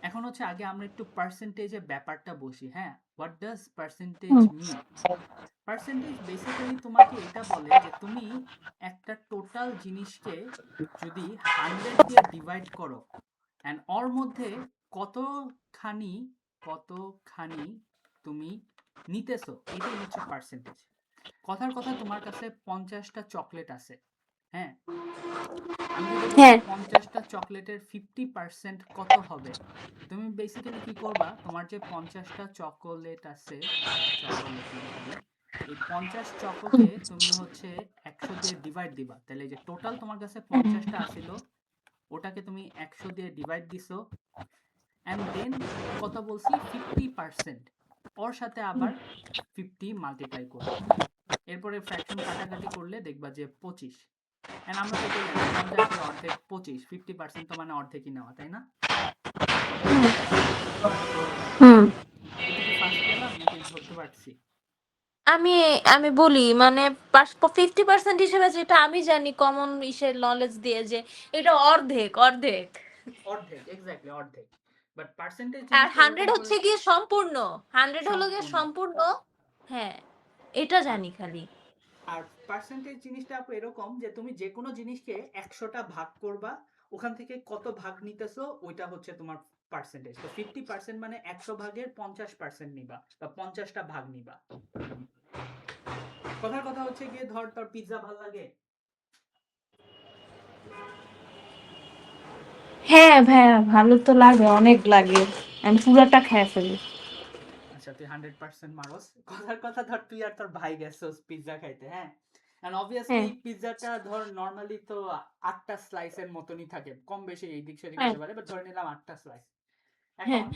এখন হচ্ছে আগে আমরা একটু পার্সেন্টেজের ব্যাপারটা বসি। হ্যাঁ, what does percentage hmm, mean? Percentage basically তোমাকে এটা বলে যে তুমি একটা টোটাল জিনিসকে যদি 100 দিয়ে ডিভাইড করো অ্যান্ড ওর মধ্যে কতখানি কতখানি তুমি নিতেছো, এটাই হচ্ছে পার্সেন্টেজ। কথার কথা, তোমার কাছে 50টা চকলেট আছে। হ্যাঁ, আমি যদি বলি হ্যাঁ 50টা চকলেটের 50% কত হবে, তুমি বেসিক্যালি কি করবা, তোমার যে 50টা চকোলেট আছে, চকোলেট লিখে দিই, এই 50 চকোকে তুমি হচ্ছে 100 দিয়ে ডিভাইড দিবা, তাহলে যে টোটাল তোমার কাছে 50টা আসিল, ওটাকে তুমি 100 দিয়ে ডিভাইড দিছো, অ্যান্ড দেন কত বলছি, 50%, ওর সাথে আবার 50 মাল্টিপ্লাই করবা, এরপরে ফ্র্যাকশন কাটাকাটি করলে দেখবা যে 25। এন্ড আমরা তো কইলাম যে 50 এর অর্ধেক 25, 50% তো মানে অর্ধেকই নেওয়া, তাই না? তো হুম এটা কি ফার্স্ট গেলাম নাকি ধরতে পারছি? আমি আমি বলি মানে 50% হিসেবে যেটা আমি জানি কমন ইসের নলেজ দিয়ে যে এটা অর্ধেক অর্ধেক, অর্ধেক, এক্স্যাক্টলি অর্ধেক। বাট পার্সেন্টেজ আর জিনিসটা এরকম 100 করে। হচ্ছে গিয়ে সম্পূর্ণ, 100 হলো গিয়ে সম্পূর্ণ। সম্পূর্ণ। হ্যাঁ, এটা আর জানি খালি। আর পার্সেন্টেজ জিনিসটা আপু এরকম যে তুমি যে কোনো জিনিসকে 100টা ভাগ করবা, ওখান থেকে কত ভাগ নিতেছো ওইটা হচ্ছে তোমার পার্সেন্টেজ। তো 50% মানে 100 ভাগের 50% নিবা বা 50টা ভাগ নিবা। কথার কথা হচ্ছে গিয়ে ধর তোর পিৎজা ভালো লাগে। হ্যাঁ ভাইয়া, ভালো তো লাগে, অনেক লাগে, আমি পুরাটা খেয়ে ফেলি। আচ্ছা, তুই 100% মারস। কথার কথা ধর তুই আর তোর ভাই গেছস পিৎজা খাইতে, হ্যাঁ, এন্ড অবভিয়াসলি হ্যাঁ পিৎজাটা ধর নরমালি তো 8টা স্লাইসের মতনই থাকে, কম বেশি এই দিক সেদিক হ্যাঁ হতে পারে, বাট ধরে নিলাম 8টা স্লাইস। হ্যাঁ, এখন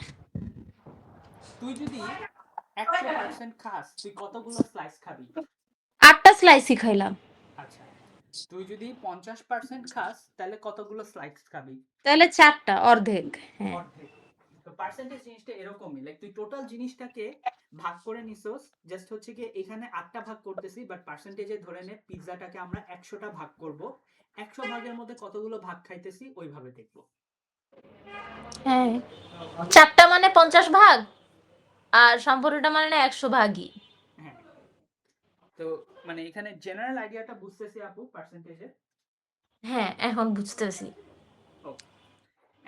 তুই যদি 100% খাস, তুই কতগুলো স্লাইস খাবি? 8টা স্লাইসই খাইলাম। আচ্ছা, তুই যদি 50% খাস তাহলে কতগুলো স্লাইস খাবি? তাহলে 4টা, অর্ধেক। হ্যাঁ অর্ধেক। তো পার্সেন্টেজ জিনিসটা এরকমই, লাইক তুই টোটাল জিনিসটাকে ভাগ করে নিছস, জাস্ট হচ্ছে কি এখানে 8টা ভাগ করতেছি, বাট পার্সেন্টেজে ধরে নে পিৎজাটাকে আমরা 100টা ভাগ করব, 100 ভাগের মধ্যে কতগুলো ভাগ খাইতেছি ওইভাবে দেখবো। হ্যাঁ, 4টা মানে 50 ভাগ, আর সম্পূর্ণটা মানে 100 ভাগই। হ্যাঁ, তো মানে এখানে জেনারেল আইডিয়াটা বুঝতেছি আপু পার্সেন্টেজে। হ্যাঁ এখন বুঝতেছি। ওকে,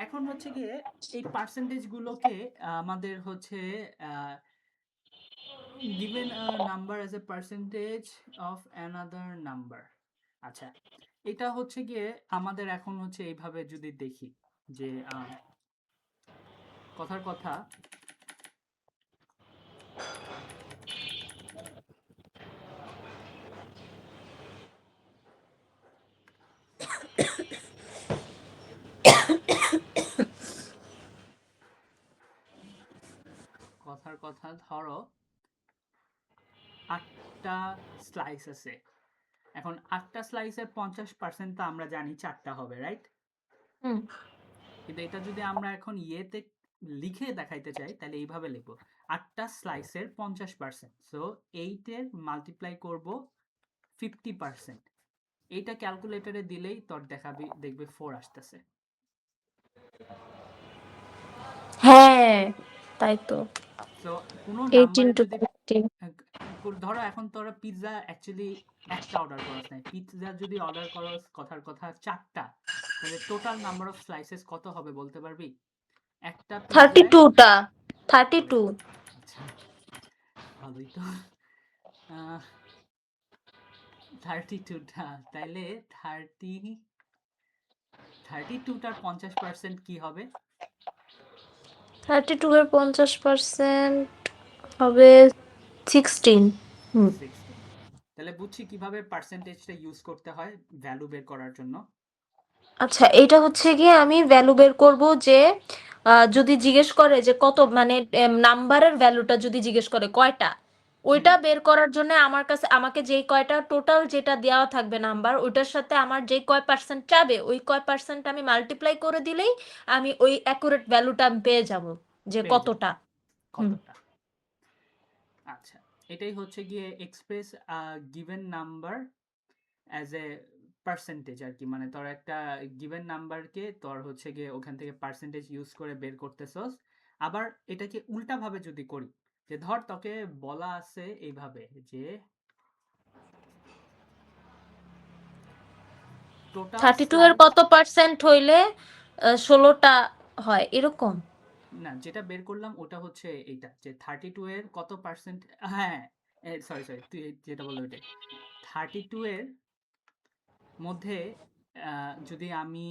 এখন হচ্ছে গিয়ে এই পার্সেন্টেজ গুলোকে আমাদের হচ্ছে given a number as a percentage of another number। আচ্ছা, এটা হচ্ছে গিয়ে আমাদের এখন হচ্ছে এইভাবে যদি দেখি যে কথার কথা, কথার কথা ধরো 8টা স্লাইস আছে, এখন 8টা স্লাইসের 50% তো আমরা জানি 4টা হবে, রাইট? হুম কিন্তু এটা যদি আমরা এখন ইয়েতে লিখে দেখাইতে চাই তাহলে এইভাবে লিখবো, 8টা স্লাইসের 50%, সো 8 এর মাল্টিপ্লাই করব 50%, এইটা ক্যালকুলেটরে দিলেই তোর দেখাবি, দেখবে 4 আসতেছে। হ্যাঁ, তাই তো। সো কোনো 18 নাম্বারে to যদি 30। ধরো এখন তোরা পিৎজা অ্যাকচুয়ালি একটা অর্ডার করস নাই, পিৎজা যদি অর্ডার করস কথার কথা 4টা, তাহলে টোটাল নাম্বার অফ স্লাইসেস কত হবে বলতে পারবি? একটা পিৎজায় 32টা, ওরে 32। আচ্ছা, ভালোই তো। 32টা, তাইলে 32টার 50% কি হবে? 32 এর 50% হবে 16। হুম, 16। তাহলে বুঝছি কিভাবে পার্সেন্টেজটা ইউজ করতে হয় ভ্যালু বের করার জন্য। আচ্ছা এটা হচ্ছে গিয়ে আমি ভ্যালু বের করব যে যদি জিজ্ঞেস করে যে কত মানে নাম্বারের ভ্যালুটা যদি জিজ্ঞেস করে কয়টা, হুম, ওইটা বের করার জন্য আমার কাছে আমাকে যেই কয়টা টোটাল যেটা দেওয়া থাকবে নাম্বার, ওইটার সাথে আমার যেই কয় পার্সেন্ট চাবে ওই কয় পার্সেন্ট আমি মাল্টিপ্লাই করে দিলেই আমি ওই অ্যাকুরেট ভ্যালুটা পেয়ে যাব যে পেয়ে যাবে কতটা। হুম কতটা। আচ্ছা, এটাই হচ্ছে গিয়ে express given number as a percentage আর কি, মানে তোর একটা গিভেন নাম্বারকে তোর হচ্ছে গিয়ে ওখান থেকে পার্সেন্টেজ ইউজ করে বের করতেছস। আবার এটাকে উল্টাভাবে যদি করি, যে ধর তোকে বলা আছে এইভাবে যে টোটাল 32 এর স্লাইড, কত পার্সেন্ট হইলে 16টা হয় এরকম? না যেটা বের করলাম ওটা হচ্ছে এইটা, যে 32 এর কত পার্সেন্ট, হ্যাঁ সরি সরি তুই যেটা বললি ওইটাই, 32 এর মধ্যে যদি আমি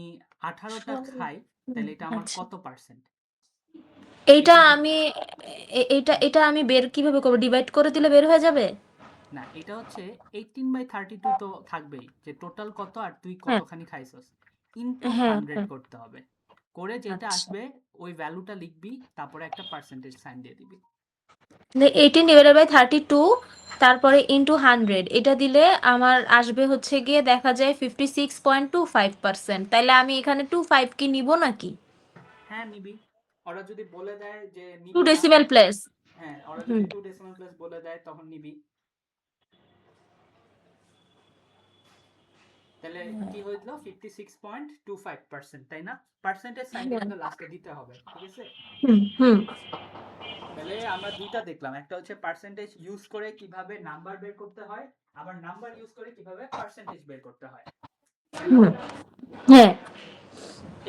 18টা খাই তাহলে এটা আমার আচ্ছা, কত পার্সেন্ট, এইটা এটা আমি এটা আমি বের কিভাবে করবো? ডিভাইড করে দিলে বের হয়ে যাবে? না এটা হচ্ছে 18/32 তো থাকবেই, যে টোটাল কত আর তুই হ্যাঁ, কতখানি খাইছস, ইনটু হ্যাঁ, 100 হ্যাঁ। করতে হবে, করে যেটা আচ্ছা, আসবে ওই ভ্যালুটা লিখবি, তারপরে একটা পার্সেন্টেজ সাইন দিয়ে দিবি। 18/32, তারপরে ইন্টু 100, এটা দিলে আমার আসবে হচ্ছে গিয়ে দেখা যায় 56.25%। তাইলে আমি এখানে 25 কি নিব নাকি? হ্যাঁ নিবি, ওরা যদি বলে দেয় যে টু নিবি না, ডেসিমেল প্লেস। হ্যাঁ ওরা যদি হুম। 2 ডেসিমাল প্লেস বলে দেয় তখন নিবি। তাহলে কি হইলো 56.25%, তাই না? পার্সেন্টেজ সাইনটা হ্যাঁ। কিন্তু লাস্টে দিতে হবে, ঠিক আছে? হুম, হুম, তাহলে আমরা দুইটা দেখলাম, একটা হচ্ছে পার্সেন্টেজ ইউজ করে কিভাবে নাম্বার বের করতে হয়, আবার নাম্বার ইউজ করে কিভাবে পার্সেন্টেজ বের করতে হয়, তাই না? হুম। হ্যাঁ।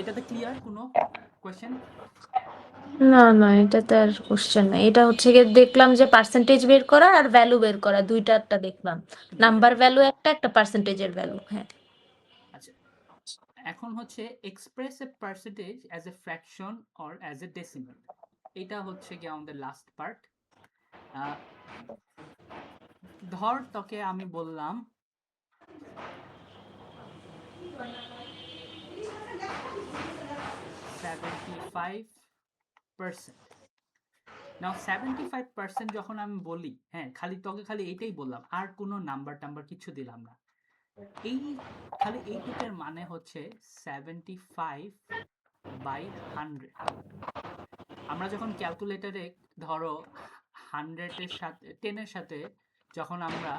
এটাতে ক্লিয়ার কোনো কোশ্চেন? না, না, এটাতে আর কোশ্চেন নাই। এটা হচ্ছে গিয়ে দেখলাম যে পার্সেন্টেজ বের করা আর ভ্যালু বের করা, দুইটারটা দেখলাম। দুইটা নাম্বার দেখলাম। ভ্যালু একটা, একটা পার্সেন্টেজের ভ্যালু। হ্যাঁ। আচ্ছা, এখন হচ্ছে express A percentage as a fraction or as a decimal, এটা হচ্ছে গিয়ে আমাদের লাস্ট পার্ট। ধর তোকে আমি বললাম 75%। নাও 75% যখন আমি বলি, হ্যাঁ তোকে খালি এইটাই বললাম, আর কোনো নাম্বার টাম্বার কিছু দিলাম না, এই খালি এইটুকের মানে হচ্ছে 75/100। আমরা যখন ক্যালকুলেটরে ধরো 100-এর সাথে 10-এর সাথে যখন আমরা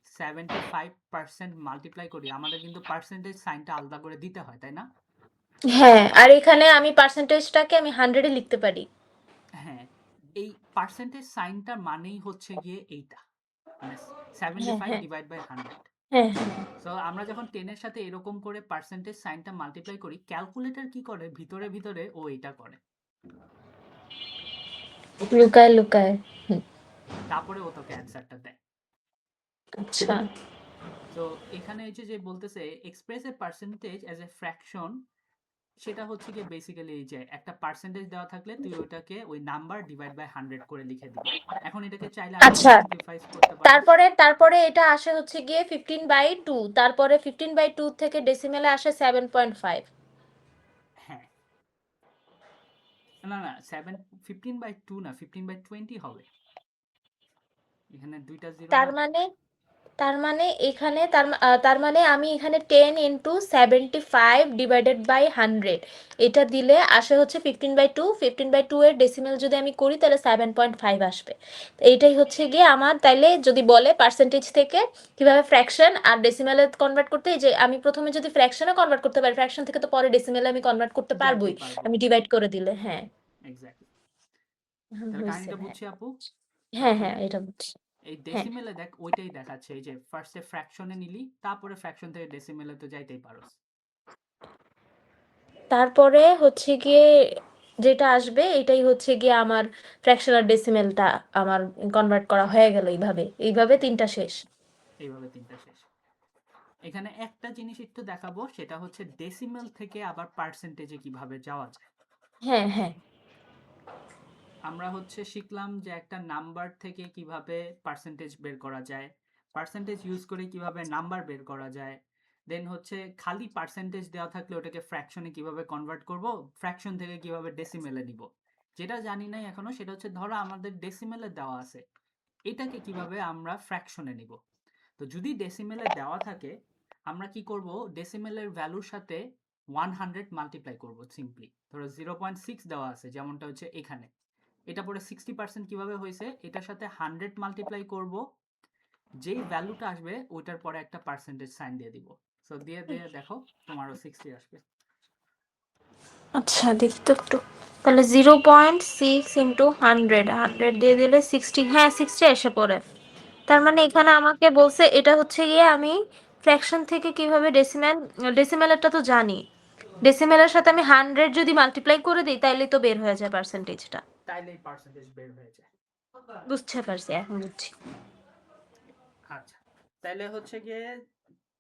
75% মাল্টিপ্লাই করি, আমাদের কিন্তু পার্সেন্টেজ সাইনটা আলাদা করে দিতে হয়, তাই না? হ্যাঁ, আর এখানে আমি পার্সেন্টেজটাকে আমি 100-এ লিখতে পারি। হ্যাঁ, এই পার্সেন্টেজ সাইনটার মানেই হচ্ছে গিয়ে এইটা, মানে হ্যাঁ, 75 হ্যাঁ, ডিভাইড বাই 100। হ্যাঁ, হ্যাঁ। সো আমরা যখন 10-এর সাথে এরকম করে পার্সেন্টেজ সাইনটা মাল্টিপ্লাই করি, ক্যালকুলেটর কি করে, ভিতরে ভিতরে ও এটা করে, লুকায়, লুকায়। হুম। তারপরে ও তোকে অ্যান্সারটা দেয়। আচ্ছা। সো এখানে এই যে বলতেছে express A percentage as a fraction, সেটা হচ্ছে গিয়ে বেসিক্যালি এই যে একটা পার্সেন্টেজ দেওয়া থাকলে তুই ওইটাকে ওই নাম্বার ডিভাইড বাই 100 করে লিখে দিবি। এখন এটাকে চাইলে আরেকটু আচ্ছা, সিম্পলিফাই করতে পারিস। তারপরে তারপরে এটা আসে হচ্ছে গিয়ে 15/2, তারপরে 15/2 থেকে ডেসিমেলে আসে 7.5। হ্যাঁ, না না 15/2 না, 15/20 হবে, এখানে দুইটা জিরো তার না। মানে তার মানে এখানে তার মানে আমি এখানে 10 × 75 ডিভাইডেড বাই 100 এটা দিলে আসে হচ্ছে 15/2। 15/2 এর ডেসিমেল যদি আমি করি তাহলে 7.5 আসবে। তো এইটাই হচ্ছে গিয়ে আমার, তাইলে যদি বলে পার্সেন্টেজ থেকে কিভাবে ফ্র্যাকশন আর ডেসিমেলে কনভার্ট করতে, এই যে আমি প্রথমে যদি ফ্র্যাকশনে কনভার্ট করতে পারি, ফ্র্যাকশন থেকে তো পরে ডেসিমেলে আমি কনভার্ট করতে পারবোই, যাইতেই পারবো, আমি ডিভাইড করে দিলে। হ্যাঁ। এক্স্যাক্টলি। হুম, তাহলে হয়েছে, কাহিনীটা হ্যাঁ। বুঝছি আপু, সব হ্যাঁ, হ্যাঁ, ক্লিয়ার? এটা বুঝছি। এই হ্যাঁ। ডেসিমেলে দেখ ওইটাই দেখাচ্ছে, এই যে ফার্স্টে ফ্র্যাকশনে নিলি, তারপরে ফ্র্যাকশন থেকে ডেসিমেলে তো যাইতেই পারোস। তারপরে হচ্ছে গিয়ে যেটা আসবে এটাই হচ্ছে গিয়ে আমার ফ্র্যাকশন আর ডেসিমেলটা আমার কনভার্ট করা হয়ে গেল। এইভাবে এইভাবে তিনটা শেষ। এইভাবে তিনটা শেষ। এখানে একটা জিনিস একটু দেখাবো, সেটা হচ্ছে ডেসিমেল থেকে আবার পার্সেন্টেজে কিভাবে যাওয়া যায়। হ্যাঁ, হ্যাঁ। আমরা হচ্ছে শিখলাম যে একটা নাম্বার থেকে কিভাবে পার্সেন্টেজ বের করা যায়, পার্সেন্টেজ ইউজ করে কিভাবে নাম্বার বের করা যায়, দেন হচ্ছে খালি পার্সেন্টেজ দেওয়া থাকলে ওটাকে ফ্র্যাকশনে কিভাবে কনভার্ট করব, ফ্র্যাকশন থেকে কিভাবে ডেসিমেলে নিব। যেটা জানি নাই এখনো সেটা হচ্ছে ধরো আমাদের ডেসিমেলে দেওয়া আছে, এটাকে কিভাবে আমরা ফ্র্যাকশনে নিব। তো যদি ডেসিমেলে দেওয়া থাকে, আমরা কি করব, ডেসিমেলের ভ্যালুর সাথে 100 মাল্টিপ্লাই করব সিম্পলি। ধরো 0.6 দেওয়া আছে যেমনটা হচ্ছে এখানে, এটা পরে 60% কিভাবে হয়েছে, এটার সাথে 100 মাল্টিপ্লাই করব, যেই ভ্যালুটা আসবে ওইটার পরে একটা পার্সেন্টেজ সাইন দিয়ে দিব। সো দিয়ে দিয়ে দেখো তোমারও 60 আসবে। আচ্ছা দেখি তো একটু, তাহলে 0.6 ইন্টু 100, 100 দিয়ে দিলে 60, হ্যাঁ 60 এসে পড়ে। তার মানে এখানে আমাকে বলছে এটা হচ্ছে গিয়ে আমি ফ্র্যাকশন থেকে কিভাবে ডেসিমেল, ডেসিমেলেরটা তো জানি, ডেসিমেলের সাথে আমি 100 যদি মাল্টিপ্লাই করে দিই তাইলে তো বের হয়ে যায় পার্সেন্টেজটা। তাইলেই পার্সেন্টেজ বের হয়ে যায়। বুঝতে পারছি, এখন বুঝছি। আচ্ছা, তাহলে হচ্ছে গিয়ে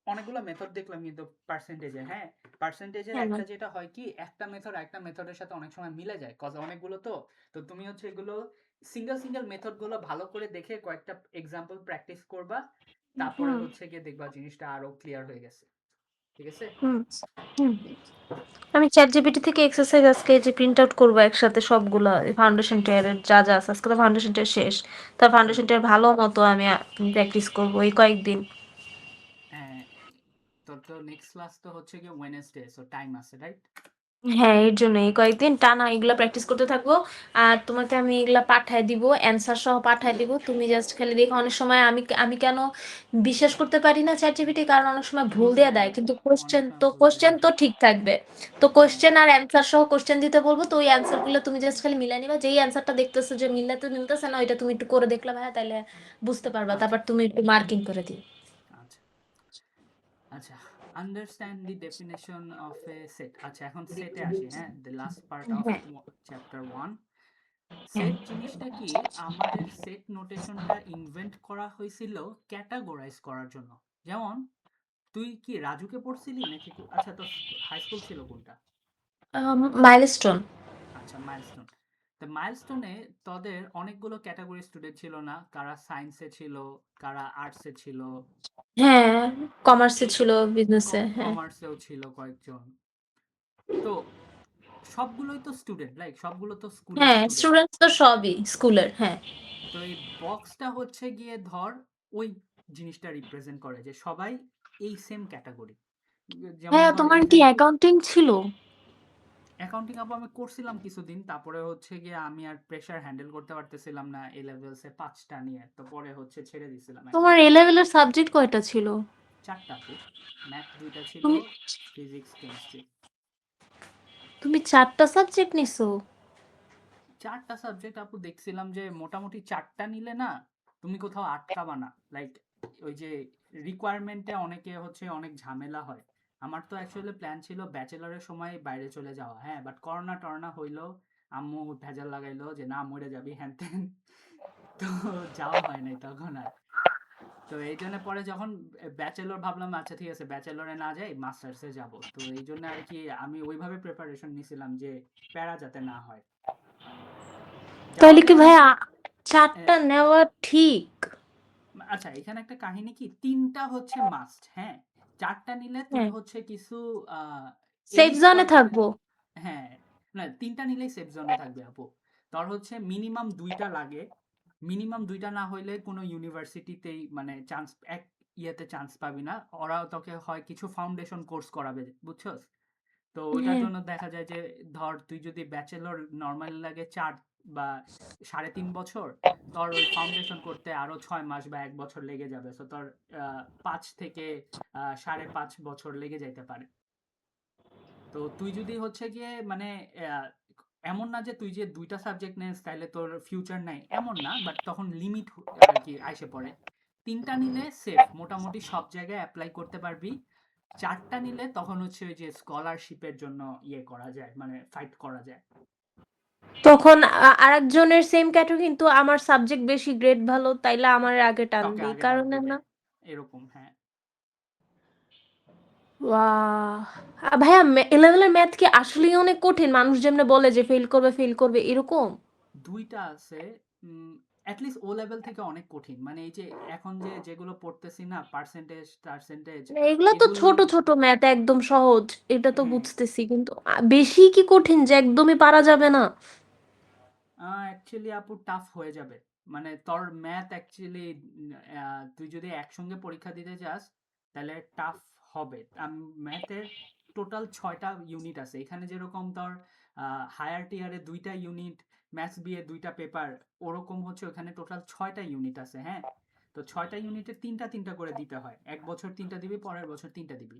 অনেকগুলো মেথড দেখলাম কিন্তু পার্সেন্টেজের, হ্যাঁ পার্সেন্টেজের হ্যাঁ একটা যেটা হয় কি, একটা মেথড একটা মেথডের সাথে অনেক সময় মিলে যায়, কজ অনেকগুলো তো। তো তুমি হচ্ছে এগুলো সিঙ্গেল সিঙ্গেল মেথড গুলো ভালো করে দেখে কয়েকটা এক্সাম্পল প্র্যাকটিস করবা, তারপরে হুম হচ্ছে গিয়ে দেখবা জিনিসটা আরো ক্লিয়ার হয়ে গেছে। ঠিক আছে? হুম হুম। আমি চ্যাট জিপিটি থেকে এক্সারসাইজ আজকে যে প্রিন্ট আউট করবো একসাথে সবগুলা, ফাউন্ডেশন টেয়ারের যা যা আছে, আজকে তো ফাউন্ডেশন টেয়ার শেষ, তার হুম। ফাউন্ডেশন টেয়ার ভালো মতো আমি প্র্যাকটিস করবো এই কয়েকদিন। হ্যাঁ, তোর তো নেক্সট ক্লাস তো হচ্ছে গিয়ে ওয়েডনেসডে, সো টাইম আছে, রাইট? হ্যাঁ এর জন্য এই কয়েকদিন টানা এগুলা প্র্যাকটিস করতে থাকবো। আর তোমাকে আমি এগুলা পাঠায় দিব, অ্যান্সার সহ পাঠায় দিব, তুমি জাস্ট খালি দেখো। অনেক সময় আমি আমি কেন বিশ্বাস করতে পারি না চ্যাট জিপিটি, কারণ অনেক সময় ভুল দেয়া দেয়, হ্যাঁ, কিন্তু অনেক কোশ্চেন সময় তো, ভুল দিয়ে কোশ্চেন দেয়। তো ঠিক থাকবে। তো হ্যাঁ কোশ্চেন আর অ্যান্সার সহ কোশ্চেন দিতে বলবো, তো ওই অ্যান্সার গুলো তুমি জাস্ট খালি মিলাই নিবা, যেই অ্যান্সারটা দেখতেছো যে মিলাতে মিলতেছে না ওইটা তুমি একটু করে দেখলে ভাই, তাহলে বুঝতে পারবা, আচ্ছা তারপর তুমি একটু মার্কিং করে দিও। আচ্ছা আচ্ছা, understand the definition of A set. আচ্ছা, এখন সেটে আসি, হ্যাঁ, দ্য লাস্ট পার্ট অফ হ্যাঁ চ্যাপ্টার 1। হ্যাঁ। সেট জিনিসটা কি, আমাদের সেট নোটেশনটা ইনভেন্ট করা হয়েছিল ক্যাটাগরাইজ করার জন্য। যেমন তুই কি রাজুকে পড়ছিলি নাকি আচ্ছা, তো হাই স্কুল ছিল কোনটা? মাইলস্টোন। আচ্ছা, মাইলস্টোন। তো মাইলস্টোনে তোদের অনেকগুলো ক্যাটাগরি স্টুডেন্ট ছিল না? কারা সায়েন্সে ছিল, কারা আর্টসে ছিল, হ্যাঁ কমার্সে এই ছিল, বিজনেসে, হ্যাঁ। কমার্সেও ছিল কয়েকজন। তো সবগুলোই তো স্টুডেন্ট, লাইক সবগুলো তো স্কুলের হ্যাঁ স্টুডেন্ট। স্টুডেন্টস তো সবই স্কুলের, হ্যাঁ। তো এই বক্সটা হচ্ছে গিয়ে ধর ওই জিনিসটা রিপ্রেজেন্ট করে যে সবাই এই সেম ক্যাটাগরি। যেমন হ্যাঁ ধর তোমার এই কি যে অ্যাকাউন্টিং ছিল? অ্যাকাউন্টিং আপু আমি করছিলাম কিছুদিন, তারপরে হচ্ছে গিয়ে আমি আর প্রেশার হ্যান্ডেল করতে পারতেছিলাম না এ লেভেলসে 5টা নিয়ে, তো পরে হচ্ছে ছেড়ে দিছিলাম তোমার অ্যাকাউন্টিং। এ লেভেলের সাবজেক্ট কয়টা ছিল? 4টা আপু, ম্যাথ 2টা ছিল, তুমি ফিজিক্স কেমিস্ট্রি। তুমি 4টা সাবজেক্ট নিছো? 4টা সাবজেক্ট আপু, দেখছিলাম যে মোটামুটি 4টা নিলে না তুমি কোথাও আটকাবা না, লাইক ওই যে রিকোয়ারমেন্টে অনেকে হচ্ছে অনেক ঝামেলা হয়। আমার তো অ্যাকচুয়ালি প্ল্যান ছিল ব্যাচেলরের সময় বাইরে চলে যাওয়া, হ্যাঁ, বাট করোনা টরনা হইলো, আম্মু ভেজাল লাগাইলো যে না মরে যাবি হ্যান ত্যান, তো যাওয়া হয় নাই তখন আর। তো এই জন্য পরে যখন ব্যাচেলর ভাবলাম আচ্ছা ঠিক আছে ব্যাচেলরে না যাই মাস্টার্সে যাব, তো এই জন্য আর কি আমি ওইভাবে প্রিপারেশন নিছিলাম যে প্যারা যাতে না হয়। যাওয়া তাহলে কি যায় ভাইয়া অবশ্য। 4টা নেওয়া ঠিক? আচ্ছা, এখানে একটা কাহিনী কি, 3টা হচ্ছে মাস্ট, হ্যাঁ, 4টা নিলে তুই হ্যাঁ হচ্ছে কিছু সেফ এলিট জোনে কয়েকটা, থাকবো। হ্যাঁ, না 3টা নিলেই সেফ জোনে থাকবে আপু। তোর হচ্ছে মিনিমাম 2টা লাগে, মিনিমাম 2টা না হইলে কোনো ইউনিভার্সিটিতেই মানে চান্স, এক ইয়েতে চান্স পাবি না, ওরা তোকে হয় কিছু ফাউন্ডেশন কোর্স করাবে, বুঝছস? তো ওইটার হ্যাঁ জন্য দেখা যায় যে ধর তুই যদি ব্যাচেলর নর্মালি লাগে 4 বা 3.5 বছর, তোর ওই ফাউন্ডেশন করতে আরো 6 মাস বা 1 বছর লেগে যাবে, সো তোর 5 থেকে 5.5 বছর লেগে যাইতে পারে। তো তুই যদি হচ্ছে গিয়ে মানে আহ, এমন না যে তুই যে 2টা সাবজেক্ট নেস তাহলে তোর ফিউচার নাই, এমন না, বাট তখন লিমিট আর কি আইসে পড়ে। 3টা নিলে সেফ, মোটামুটি সব জায়গায় অ্যাপ্লাই করতে পারবি। 4টা নিলে তখন হচ্ছে ওই যে স্কলারশিপের জন্য ইয়ে করা যায়, মানে ফাইট করা যায়। তখন আরেকজনের সেম ক্যাটাগরি কিন্তু আমার সাবজেক্ট বেশি, গ্রেড ভালো, তাইলে আমার আগে তোকে টানবে এই আগে ডাক কারণে দিবে, না? এরকম, হ্যাঁ। বাহ! ভাইয়া এ লেভেলের ম্যাথ কি আসলেই অনেক কঠিন? মানুষ যেমনে বলে যে ফেল করবে এরকম? 2টা আছে, অ্যাটলিস্ট ও লেভেল থেকে অনেক কঠিন, মানে এই যে এখন যে যেগুলো পড়তেছি না পার্সেন্টেজ টার্সেন্টেজ, না, এগুলা তো এগুলো, ছোট ছোট ম্যাথ, একদম সহজ, এটা তো হ্যাঁ, বুঝতেছি, কিন্তু বেশি কি কঠিন যে একদমই পারা যাবে না? অ্যাকচুয়ালি আপু টাফ হয়ে যাবে, মানে তোর ম্যাথ অ্যাকচুয়ালি তুই যদি একসঙ্গে পরীক্ষা দিতে যাস তাহলে টাফ হবে। ম্যাথের টোটাল 6টা ইউনিট আছে। এখানে যেরকম তোর হায়ার টিয়ারে 2টা ইউনিট, ম্যাথস বি এ 2টা পেপার, ওরকম হচ্ছে ওখানে টোটাল 6টা ইউনিট আছে, হ্যাঁ? তো 6টা ইউনিটে 3টা করে দিতে হয়। এক বছর 3টা দিবি, পরের বছর 3টা দিবি।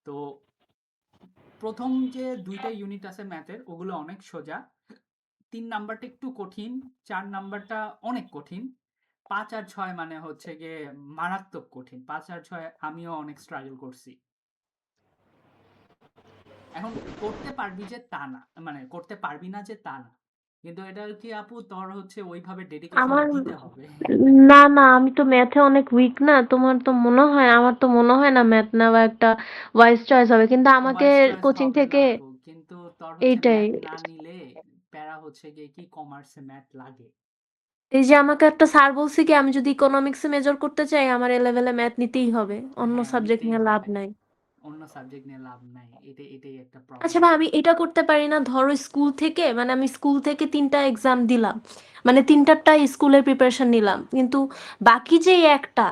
তো প্রথম যে 2টা ইউনিট আছে ম্যাথের, ওগুলো অনেক সোজা। 3 নাম্বারটা একটু কঠিন, 4 নাম্বারটা অনেক কঠিন, 5 আর 6 মানে হচ্ছে গিয়ে মারাত্মক কঠিন। 5 আর 6 আমিও অনেক স্ট্রাগল করছি। এখন করতে পারবি যে তা না, মানে করতে পারবি না যে তা না, কিন্তু এটা কি আপু তোর হচ্ছে ওইভাবে ডেডিকেশন আমার দিতে হবে। না না, আমি তো ম্যাথে অনেক উইক না। তোমার তো মনে হয়, আমার তো মনে হয় না ম্যাথ নেওয়া একটা ওয়াইজ চয়েস হবে, কিন্তু আমাকে ওয়াইস চয়েস কোচিং হবে না থেকে আপু, কিন্তু তোর হচ্ছে এইটাই, ম্যাথ না নিলে প্যারা হচ্ছে গিয়ে কি কমার্সে ম্যাথ লাগে। এই যে আমাকে একটা স্যার বলছে কি আমি যদি ইকোনমিক্সে মেজর করতে চাই আমার এ লেভেলে ম্যাথ নিতেই হবে, অন্য হ্যাঁ, সাবজেক্ট নিতেই নিয়ে লাভ হবে। নাই। অন্য সাবজেক্ট নিয়ে লাভ নাই, এটাই একটা আচ্ছা প্রবলেম। ভাই, আমি এটা করতে পারি না? ধরো স্কুল থেকে, মানে আমি স্কুল থেকে 3টা এক্সাম দিলাম, মানে 3টারটা স্কুলের প্রিপারেশন নিলাম, কিন্তু বাকি যে একটা,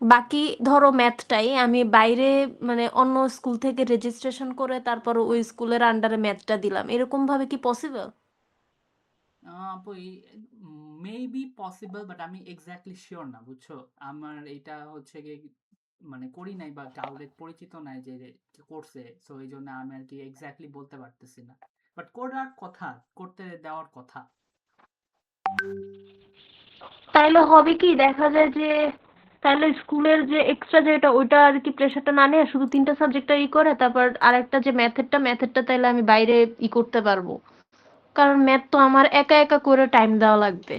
বাকি ধরো ম্যাথটাই আমি বাইরে, মানে অন্য স্কুল থেকে রেজিস্ট্রেশন করে তারপর ওই স্কুলের আন্ডারে ম্যাথটা দিলাম, এরকম ভাবে কি পসিবল? আপু মেবি পসিবল, বাট আমি এক্স্যাক্টলি শিওর না, বুঝছো? আমার এটা হচ্ছে গিয়ে মানে করি নাই বা কাউরে পরিচিত নাই যে করছে, সো এই জন্য আমি আর কি এক্স্যাক্টলি বলতে পারতেছি না। বাট করার কথা, করতে দেওয়ার কথা। তাইলে হবে কি, দেখা যায় যে তাহলে স্কুলের যে এক্সট্রা যেটা ওইটা আর কি প্রেশারটা না নিয়ে শুধু 3টা সাবজেক্টটা করে, তারপর আরেকটা যে ম্যাথেরটা তাইলে আমি বাইরে করতে পারবো। কারণ ম্যাথ তো আমার একা একা করে টাইম দেওয়া লাগবে,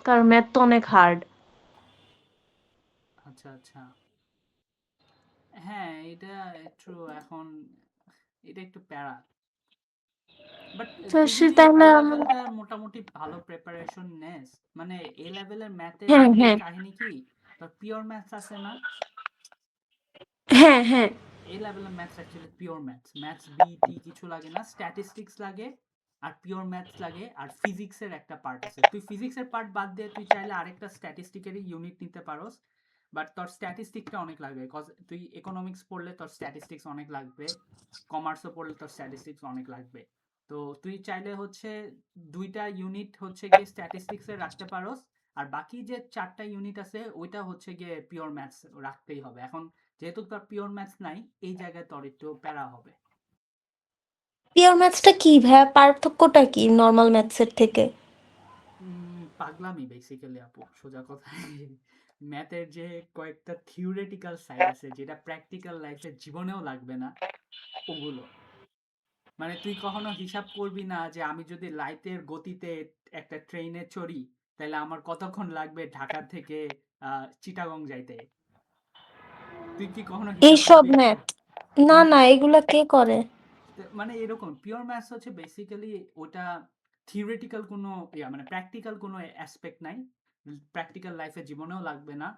কারণ ম্যাথ তো অনেক হার্ড। আচ্ছা আচ্ছা, হ্যাঁ এটা একটু এখন, এটা একটু প্যারা। বাট তো তুই যদি তাহলে ও আমার, লেভেলটা মোটামুটি ভালো প্রিপারেশন নেস, মানে এ লেভেলের ম্যাথের হ্যাঁ মেইন হ্যাঁ কাহিনী কি, তোর পিওর ম্যাথস আছে না? হ্যাঁ হ্যাঁ এ লেভেলের maths actually pure maths, maths বিটি কিছু লাগে না, স্ট্যাটিস্টিক্স লাগে আর পিওর ম্যাথস লাগে, আর ফিজিক্সের একটা পার্ট আছে। তুই ফিজিক্সের পার্ট বাদ দিয়ে তুই চাইলে আরেকটা স্ট্যাটিস্টিকেরই ইউনিট নিতে পারোস, বাট তোর স্ট্যাটিস্টিকটা অনেক লাগবে, কজ তুই ইকোনমিক্স পড়লে তোর স্ট্যাটিস্টিক্স অনেক লাগবে, কমার্সও পড়লে তোর স্ট্যাটিস্টিক্স অনেক লাগবে। তো তুই চাইলে হচ্ছে 2টা ইউনিট হচ্ছে গিয়ে স্ট্যাটিস্টিক্সে রাখতে পারোস, আর বাকি যে 4টা ইউনিট আছে ওইটা হচ্ছে গিয়ে পিওর ম্যাথস রাখতেই হবে। এখন যেহেতু তোর পিওর ম্যাথস নাই, এই জায়গায় তোর একটু প্যারা হবে। পিওর ম্যাথসটা কি ভাইয়া, পার্থক্যটা কি নর্মাল ম্যাথসের থেকে? পাগলামি বেসিক্যালি আপু, সোজা কথা। ম্যাথের যে কয়েকটা থিওরেটিক্যাল সাইড আছে যেটা প্র্যাকটিক্যাল লাইফে জীবনেও লাগবে না, ওগুলো। মানে তুই কখনো হিসাব করবি না যে আমি যদি লাইটের গতিতে একটা ট্রেনে চড়ি, তাহলে আমার কতক্ষণ লাগবে ঢাকা থেকে চিটাগং যাইতে। তুই কি কখনো হিসাব এইসব করবি এগুলো? ম্যাথ, না হ্যাঁ, না, এগুলা কে করে? মানে এরকম পিওর ম্যাথস হচ্ছে বেসিক্যালি ওটা থিওরিটিক্যাল কোনো মানে প্র্যাকটিক্যাল কোনো অ্যাসপেক্ট নাই, প্র্যাকটিক্যাল লাইফে জীবনেও লাগবে না,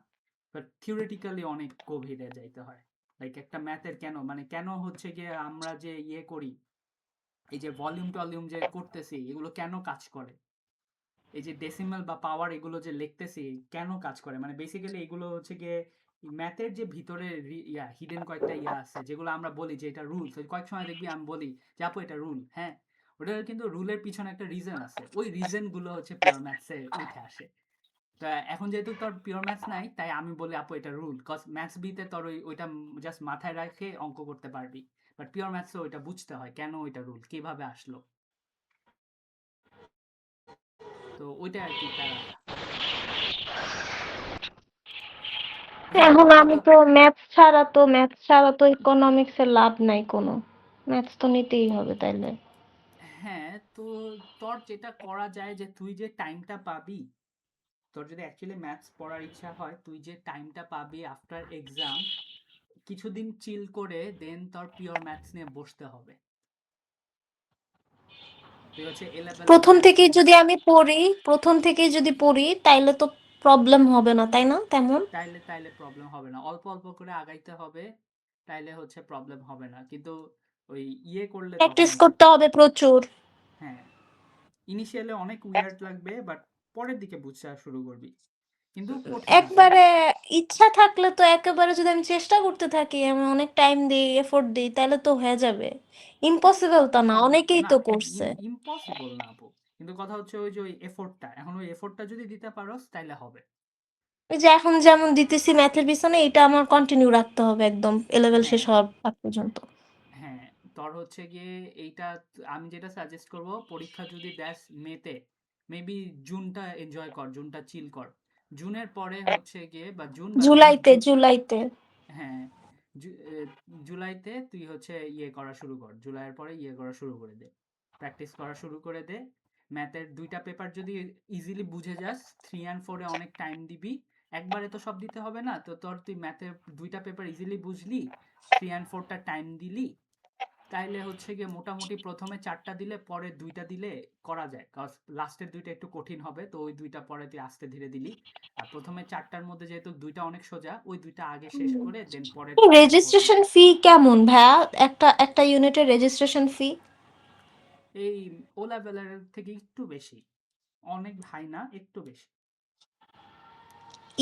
বাট থিওরিটিক্যালি অনেক গভীরে যাইতে হয়। লাইক একটা ম্যাথের কেন, মানে কেন হচ্ছে গিয়ে আমরা যে করি, এই যে ভলিউম টলিউম যে করতেছি, এগুলো কেন কাজ করে, এই যে ডেসিমাল বা পাওয়ার এগুলো যে লিখতেছি কেন কাজ করে, মানে বেসিক্যালি এগুলো হচ্ছে গিয়ে ম্যাথের যে ভিতরে হিডেন কয়েকটা আছে যেগুলো আমরা বলি যে এটা রুল, কয়েক সময় দেখবি আমি বলি যে আপু এটা রুল, হ্যাঁ, ওটার কিন্তু রুলের পিছনে একটা রিজন আছে, ওই রিজন গুলো হচ্ছে পিওর ম্যাথসে উঠে আসে। তো এখন যেহেতু তোর পিওর ম্যাথস নাই, তাই আমি বলি আপু এটা রুল, কজ ম্যাথস বিতে তোর ওইটা জাস্ট মাথায় রাখে অঙ্ক করতে পারবি, বাট পিওর ম্যাথসে ওইটা বুঝতে হয় কেন ওইটা রুল কিভাবে আসলো। তো ওইটা আর কি প্যারাটা। হ্যাঁ এখন কত। আমি তো ম্যাথ ছাড়া তো ইকোনমিক্স এর লাভ নাই কোনো, ম্যাথস তো নিতেই হবে তাইলে। হ্যাঁ, তো তোর যেটা করা যায় যে তুই যে টাইমটা পাবি, তোর যদি অ্যাকচুয়ালি ম্যাথস পড়ার ইচ্ছা হয়, তুই যে টাইমটা পাবি আফটার এক্সাম, কিছুদিন চিল করে দেন তোর পিওর ম্যাথস নিয়ে বসতে হবে। তুই হচ্ছে এ লেভেলের প্রথম ম্যাথস, থেকেই যদি আমি পড়ি, প্রথম থেকেই যদি পড়ি তাইলে তো প্রবলেম হবে না, তাই না তেমন? তাইলে তাইলে প্রবলেম হবে না, অল্প অল্প করে আগাইতে হবে, তাইলে হচ্ছে প্রবলেম হবে না, কিন্তু ওই করলে তখন প্র্যাকটিস একটু। করতে হবে প্রচুর। হ্যাঁ, ইনিশিয়ালি অনেক উইয়ার্ড লাগবে, বাট পরের দিকে বুঝতে শুরু করবি। কিন্তু কঠিন আছে, হ্যাঁ। একবারে ইচ্ছা থাকলে তো একেবারে যদি আমি চেষ্টা করতে থাকি, আমি অনেক টাইম দিই, এফোর্ট দিই, তাহলে তো হয়ে যাবে। ইম্পসিবল তো না, অনেকেই না, তো করছে। ইম্পসিবল না আপু, কিন্তু কথা হচ্ছে ওই যে ওই এফোর্টটা, এখন ওই এফোর্টটা যদি দিতে পারো তাইলে হবে। ওই যে এখন যেমন দিতেছি ম্যাথের পিছনে, এটা আমার কন্টিনিউ রাখতে হবে একদম এ লেভেল শেষ হ্যাঁ, হওয়ার আগ পর্যন্ত। হ্যাঁ, তোর হচ্ছে গিয়ে এইটা আমি যেটা সাজেস্ট করব, পরীক্ষা যদি দেস মেতে, মেবি জুনটা এনজয় কর, জুনটা চিল কর। জুনের পরে হচ্ছে গিয়ে বা জুন বা মে জুলাইতে। হ্যাঁ, জুলাইতে তুই হচ্ছে ইয়ে করা শুরু কর, জুলাইয়ের পরে ইয়ে করা শুরু করে দে, প্র্যাকটিস করা শুরু করে দে। ম্যাথের 2টা পেপার যদি ইজিলি বুঝে যাস, 3 and 4 এ অনেক টাইম দিবি, একবারে তো সব দিতে হবে না, তো তোর তুই ম্যাথের 2টা পেপার ইজিলি বুঝলি, 3 and 4টা টাইম দিলি, তাইলে হচ্ছে গিয়ে মোটামুটি প্রথমে 4টা দিলে পরে 2টা দিলে করা যায়, কারণ লাস্টের 2টা একটু কঠিন হবে, তো ওই 2টা পরে তুই আস্তে ধীরে দিলি। আর প্রথমে 4টার মধ্যে যেহেতু 2টা অনেক সোজা, ওই 2টা আগে শেষ করে দেন পরের 3 and 4 দিবি। রেজিস্ট্রেশন ফি কেমন ভাইয়া? একটা একটা ইউনিটের রেজিস্ট্রেশন ফি? এই ও লেভেলের থেকে একটু বেশি, অনেক হাই না, একটু বেশি।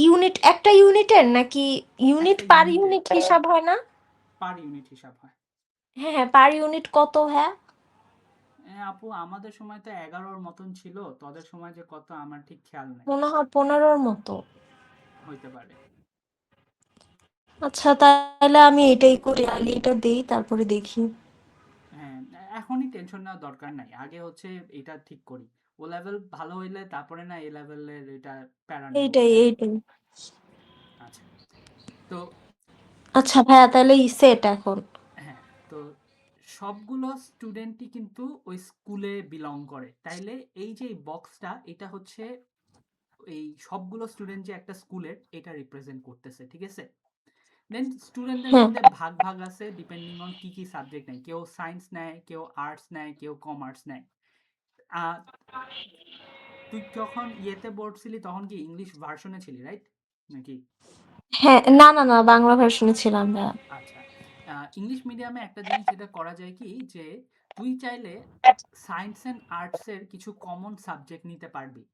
ইউনিট একটা ইউনিটের নাকি ইউনিট একটা পার ইউনিটের ইউনিট হিসাব হয় না? পার ইউনিট হিসাব হয়। হ্যাঁ হ্যাঁ, পার ইউনিট কত হ্যাঁ? আপু আমাদের সময় তো 11-র মতন ছিল, তোদের সময় যে কত আমার ঠিক খেয়াল নেই। মনে হয় 15-র মতো। হইতে পারে। আচ্ছা, তাহলে আমি এটাই করি, আগে এটা দেই তারপরে দেখি। হ্যাঁ, এখনই টেনশন নেওয়ার দরকার নাই, আগে হচ্ছে এটা ঠিক করি। ও লেভেল ভালো হইলে তারপরে না এ লেভেলের এটা প্যারা নেব, হ্যাঁ। এইটাই। আচ্ছা, তো আচ্ছা ভাইয়া, তাহলে সেট এখন। হ্যাঁ, তো সবগুলো স্টুডেন্টই কিন্তু ওই স্কুলে বিলং করে, তাইলে এই যে বক্সটা, এটা হচ্ছে এই সবগুলো স্টুডেন্ট যে একটা স্কুলের, এটা রিপ্রেজেন্ট করতেছে, ঠিক আছে। দেন স্টুডেন্টদের হ্যাঁ মধ্যে ভাগ ভাগ আছে ডিপেন্ডিং অন কি কি সাবজেক্ট নেয়, কেউ সায়েন্স নেয়, কেউ আর্টস নেয়, কেউ কমার্স নেয়। আহ, তুই যখন ইয়েতে পড়ছিলি তখন কি ইংলিশ ভার্সনে ছিলি, রাইট নাকি? হ্যাঁ, না, বাংলা ভার্সনে ছিলাম ভাইয়া। আচ্ছা, ইংলিশ মিডিয়ামে একটা জিনিস যেটা করা যায় কি, যে তুই চাইলে সায়েন্স অ্যান্ড আর্টসের কিছু কমন সাবজেক্ট নিতে পারবি।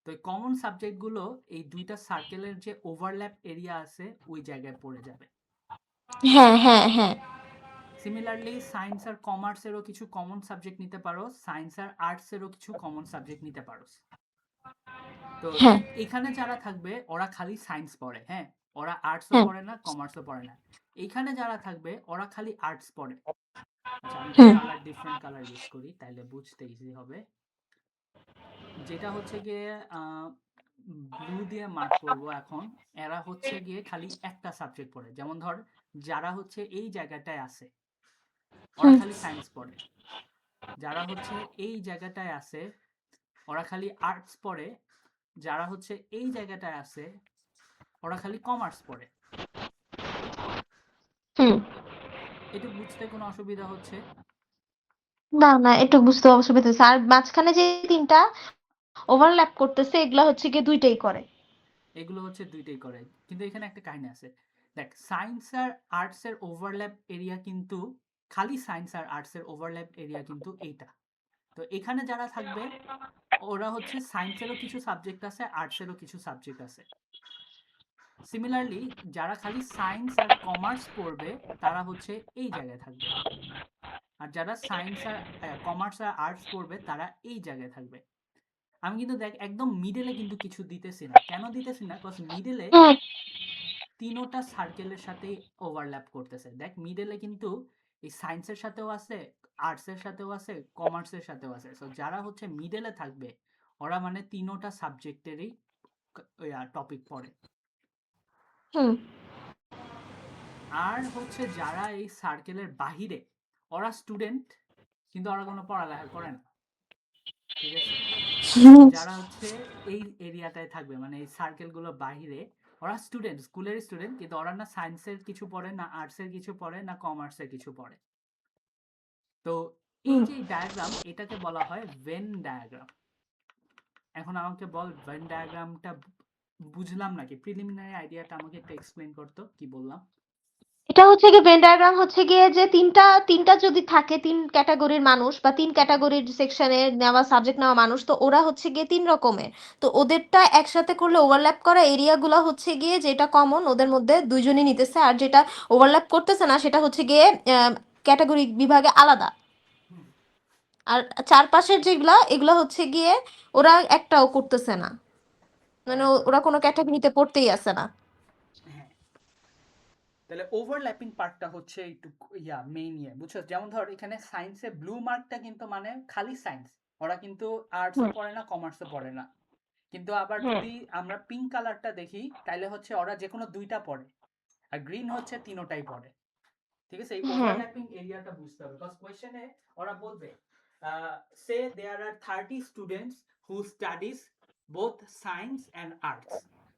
তো এই কমন সাবজেক্টগুলো এই 2টা সার্কেলের যে ওভারল্যাপ এরিয়া আছে ওই জায়গায় পড়ে যাবে। হ্যাঁ। সিমিলারলি সায়েন্স আর কমার্সেরও কিছু কমন সাবজেক্ট নিতে পারো, সায়েন্স আর আর্টসেরও কিছু কমন সাবজেক্ট নিতে পারো। তো হ্যাঁ এখানে যারা থাকবে ওরা খালি সায়েন্স পড়ে, হ্যাঁ, ওরা আর্টসও হ্যাঁ পড়ে না, কমার্সও পড়ে না। এইখানে যারা থাকবে ওরা খালি আর্টস পড়ে। আচ্ছা, আমি একটু হুম কালার, ডিফারেন্ট কালার ইউজ করি তাইলে বুঝতে ইজি হবে। যেটা হচ্ছে গিয়ে ব্লু দিয়ে মার্ক করব এখন, এরা হচ্ছে গিয়ে খালি একটা সাবজেক্ট পড়ে, যেমন ধর যারা হচ্ছে এই জায়গাটায় আছে ওরা হুম খালি সায়েন্স পড়ে, যারা হচ্ছে এই জায়গাটায় আছে ওরা খালি আর্টস পড়ে, যারা হচ্ছে এই জায়গাটায় আছে ওরা খালি কমার্স পড়ে। হুম। এটা বুঝতে কোনো অসুবিধা হচ্ছে? না, একটু বুঝতে অসুবিধা হচ্ছে। আর মাঝখানে যে তিনটা ওভারল্যাপ করতেছে, এগুলা হচ্ছে গিয়ে দুইটাই করে। এগুলো হচ্ছে দুইটাই করে, কিন্তু এখানে একটা কাহিনী আছে। দেখ, সায়েন্স আর আর্টস এর ওভারল্যাপ এরিয়া কিন্তু, খালি সায়েন্স আর আর্টস এর ওভারল্যাপ এরিয়া কিন্তু এইটা। তো এখানে যারা থাকবে ওরা হচ্ছে সায়েন্সেরও কিছু সাবজেক্ট আছে, আর্টসেরও কিছু সাবজেক্ট আছে। সিমিলারলি যারা খালি সায়েন্স আর কমার্স পড়বে তারা হচ্ছে এই জায়গায় থাকবে, আর যারা সায়েন্স আর কমার্স আর আর্টস পড়বে তারা এই জায়গায় থাকবে। আমি কিন্তু দেখ একদম মিডলে কিন্তু কিছু দিতেছি না, কেন দিতেছি না, কজ মিডলে হুম তিনোটা সার্কেলের সাথেই ওভারল্যাপ করতেছে। দেখ মিডলে কিন্তু এই সায়েন্সের সাথেও আছে, আর্টসের সাথেও আছে, কমার্সের সাথেও আছে, সো যারা হচ্ছে মিডলে থাকবে ওরা মানে তিনোটা সাবজেক্টেরই টপিক পড়ে। হুম আর হচ্ছে যারা এই সার্কেলের বাহিরে, ওরা স্টুডেন্ট কিন্তু ওরা কোনো পড়ালেখা করে না, ঠিক আছে। হুম যারা হচ্ছে এই এরিয়াটায় থাকবে মানে এই সার্কেলগুলো বাহিরে, ওরা স্টুডেন্ট, স্কুলের স্টুডেন্ট, কিন্তু ওরা না সায়েন্সের কিছু পড়ে, না আর্টসের কিছু পড়ে, না কমার্সের কিছু পড়ে। তো এই হুম। যে ডায়াগ্রাম, এটাকে বলা হয় ভেন ডায়াগ্রাম। এখন আমাকে বল ভেন ডায়াগ্রামটা বুঝলাম নাকি, প্রিলিমিনারি আইডিয়াটা আমাকে একটু এক্সপ্লেন করতো কি বললাম। এটা হচ্ছে গিয়ে ভেন ডায়াগ্রাম হচ্ছে গিয়ে যে তিনটা যদি থাকে, তিন ক্যাটাগরির মানুষ বা তিন ক্যাটাগরির সেকশনে নেওয়া সাবজেক্ট নেওয়া মানুষ, তো ওরা হচ্ছে গিয়ে তিন রকমের। তো ওদেরটা একসাথে করলে ওভারল্যাপ করা এরিয়াগুলো হচ্ছে গিয়ে যেটা কমন ওদের মধ্যে দুইজনই নিতেছে, আর যেটা ওভারল্যাপ করতেছে না সেটা হচ্ছে গিয়ে ক্যাটাগরি বিভাগে আলাদা। হুম, আর চারপাশের যেগুলা এগুলা হচ্ছে গিয়ে ওরা একটাও করতেছে না, ওরা মানে একটাও ওরা কোনো করতেছে না। ক্যাটাগরিতে পড়তেই আসে না। হ্যাঁ, তাহলে ওভারল্যাপিং পার্টটা হচ্ছে একটু মেইন বুঝছো। যেমন ধর এখানে সায়েন্সে ব্লু মার্কটা কিন্তু মানে খালি সায়েন্স, ওরা কিন্তু আর্টসও হুম পড়ে না কমার্সও পড়ে না। কিন্তু আবার হুম যদি আমরা পিঙ্ক কালারটা দেখি তাহলে হচ্ছে ওরা যে কোনো দুইটা পড়ে, আর গ্রিন হচ্ছে তিনোটাই পড়ে। ঠিক আছে, এই হুম ওভারল্যাপিং এরিয়াটা বুঝতে হবে, বিকজ কোয়েশ্চেনে ওরা বলবে সে দেয়ার আর 30 students who studies both science and arts.